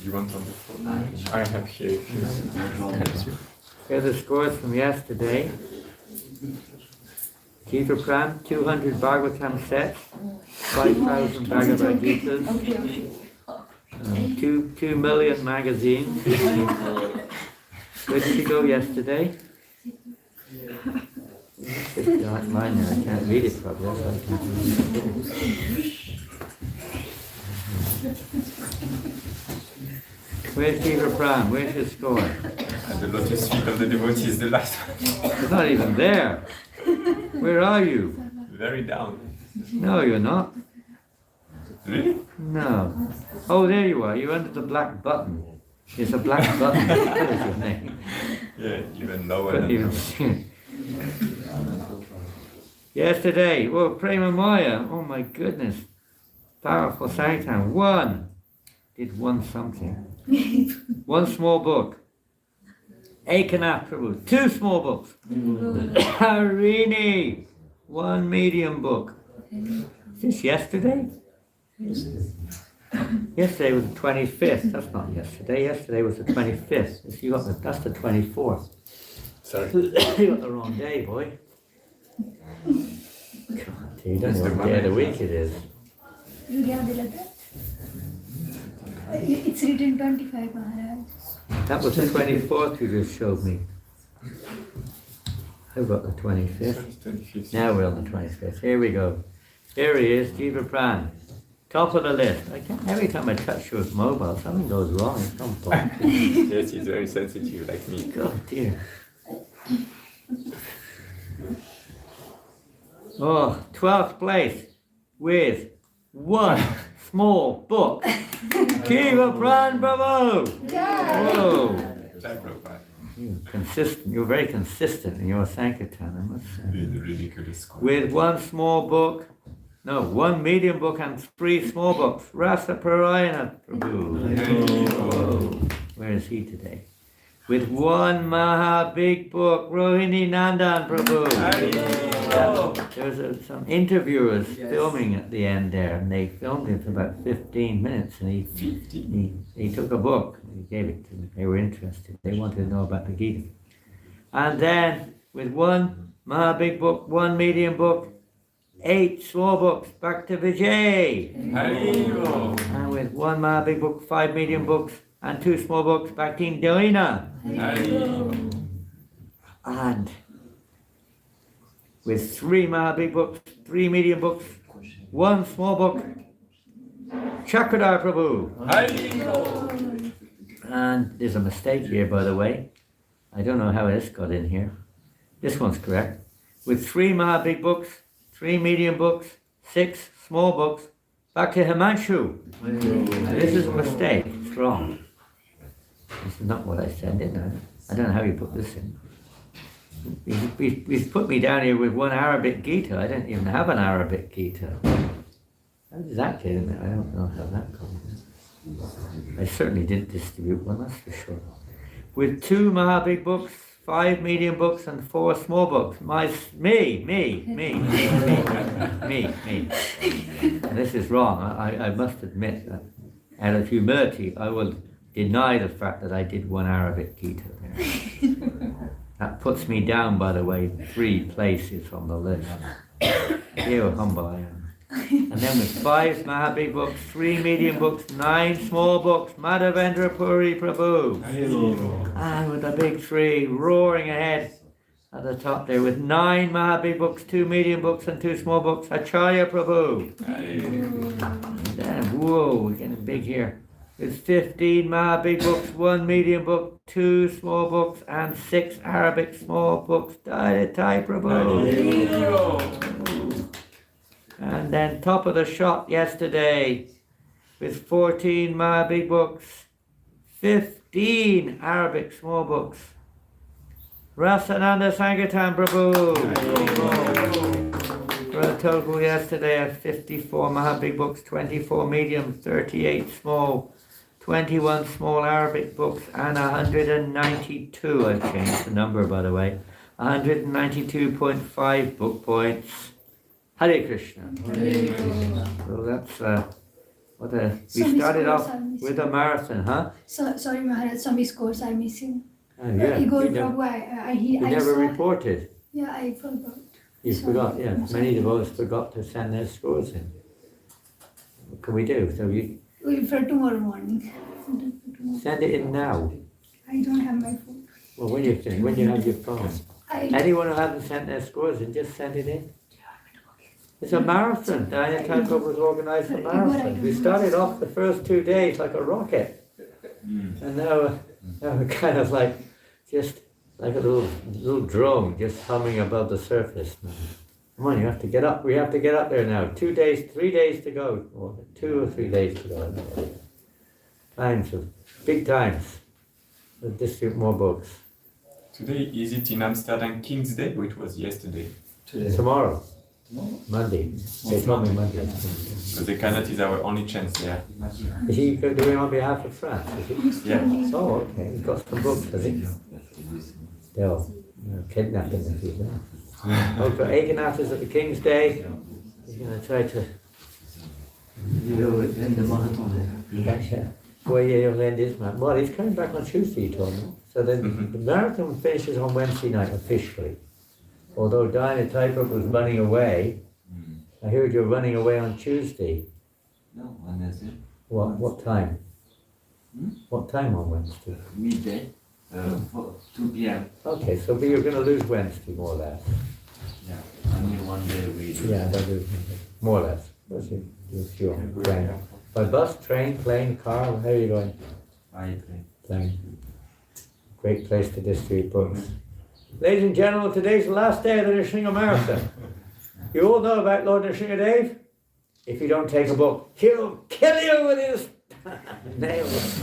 You want on the phone? I have here if you. Here's the scores from yesterday. Jiva Pran, 200 Bhagavatam sets, 5,000 Bhagavad Gitas, 2 million magazines. Where did you go yesterday? It's not mine there, I can't read it properly, so I can't read it. Where's Jiva Pran? Where's your score? At the lotus feet of the devotees, the last one. It's not even there. Where are you? Very down. No, you're not. Really? No. Oh, there you are. You're under the black button. It's a black button. What is your name? Yeah, even lower Couldn't than even that. see it. Yesterday, oh, Prema Maya. Oh my goodness. Powerful Sankirtan. One. Did one something. One small book. Ekanath Prabhu. 2 small books. Harini. 1 medium book. Is this yesterday? Yesterday was the 25th. That's not yesterday. Yesterday was the 25th. You got that's the 24th. Sorry. You got the wrong day, boy. God, you don't know what day of the week it is. Regardez la date. It's written 25, Maharaj. That was the 24th you just showed me. I've got the 25th. 25th. Now we're on the 25th. Here we go. Here he is, Jiva Pran. Top of the list. I can't, every time I touch your mobile, something goes wrong. It's some point. Yes, he's very sensitive like me. Oh dear. Oh, 12th place with 1 small book. Jiva Pran, bravo! Whoa! You're consistent. You're very consistent in your Sankirtan, I must say. The ridiculous score. With 1 small book, no, 1 medium book and 3 small books. Rasa Parayana Prabhu. Whoa. Where is he today? With 1 Maha big book, Rohini Nandan Prabhu. There was some interviewers filming at the end there, and they filmed it for about 15 minutes, and he took a book, he gave it to them. They were interested. They wanted to know about the Gita. And then, with 1 Maha big book, 1 medium book, 8 small books, back to Vijay. And with 1 Maha big book, 5 medium books, and 2 small books, back to Delina. And with 3 Maha big books, 3 medium books, 1 small book, Chakradhar Prabhu. And there's a mistake here, by the way. I don't know how this got in here. This one's correct. With 3 Maha big books, 3 medium books, 6 small books, back to Himanshu. This is a mistake. It's wrong. This is not what I said, did I? I don't know how you put this in. He's put me down here with 1 Arabic Gita. I don't even have an Arabic Gita. Exactly, I don't know how that comes. I certainly didn't distribute one, that's for sure. With 2 Mahabig books, 5 medium books, and 4 small books. Me. And this is wrong. I must admit that out of humility, I will deny the fact that I did 1 Arabic Gita there. That puts me down, by the way, 3 places on the list. See how humble I am. And then with 5 Mahabig books, 3 medium books, 9 small books, Madhavendra Puri Prabhu. And with the big 3 roaring ahead at the top there with 9 Mahabig books, 2 medium books and 2 small books, Acharya Prabhu. And then, whoa, we're getting big here. With 15 Mahabig books, 1 medium book, 2 small books, and 6 Arabic small books, Thai Prabhu. And then top of the shot yesterday with 14 Mahabig books, 15 Arabic small books. Rasananda Sankirtan Prabhu. For a total yesterday of 54 Mahabig books, 24 medium, 38 small, 21 small Arabic books, and 192, I've changed the number by the way, 192.5 book points. Hare Krishna. So that's we started off with a marathon, huh? So, sorry Maharaj, some scores are missing. Yeah. Igor You Prabhu, you I never saw, reported. yeah, I forgot. You Sorry. forgot, yeah. I'm sorry. Many of us forgot to send their scores in. What can we do? So you For tomorrow morning. send it in now. I don't have my phone. Well, when you have your phone. Anyone who hasn't sent their scores in, just send it in. It's a marathon. Diana Thakur was organised a marathon. We started off the first 2 days like a rocket. And now we're kind of like, just like a little drone just humming above the surface. Come on, you have to get up. We have to get up there now. 3 days to go. Or 2 or 3 days to go. Times of big times. We'll distribute more books. Today, is it in Amsterdam King's Day, or it was yesterday? Tomorrow. Monday. They told me Monday. Because the Canada is our only chance there. Is he doing on behalf of France? Is he? Yeah. Oh, okay. He's got some books, has he? They'll kidnap him if he's there. Oh, so Ekanath is at the King's Day. He's going to try to. Well, yeah, he'll end his marathon. Well, he's coming back on Tuesday, he told me. So then the marathon finishes on Wednesday night officially. Although Diana Typer was running away, I heard you're running away on Tuesday. No, Wednesday. What time? What time on Wednesday? Midday. 2 p.m. Okay, so you're going to lose Wednesday, more or less. Yeah. Only 1 day we do. Yeah, they'll lose more or less. What's your plan? By bus, train, plane, car, how are you going? I think. Plane. Great place to distribute books. Ladies and gentlemen, today's the last day of the Nrsimha Marathon. You all know about Lord Nrsimhadev? If you don't take a book, he'll kill you with his nails.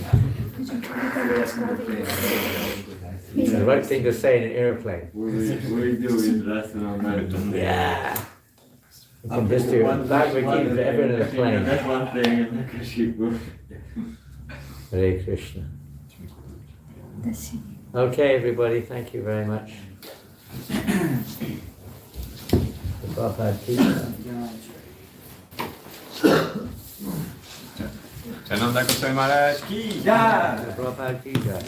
It's the right thing to say in an airplane. We do with Rasananda. Yeah. You can distribute Bhagavad Gita to everyone in the plane. That's one thing in the Kashipu. Hare Krishna. That's it. Okay, everybody, thank you very much. The Prabhupada teacher. Chananda Goswami Maharaj ki Yeah. The Prabhupada teacher.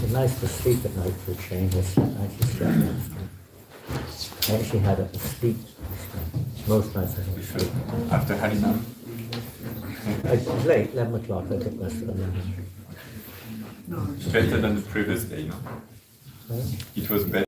It's nice to sleep at night for a change. I actually slept last night. I actually had a sleep last night. Most nights I don't sleep. after Harinam. It was late, 11 o'clock, I took my sleep. Better than the previous day, no? It was better.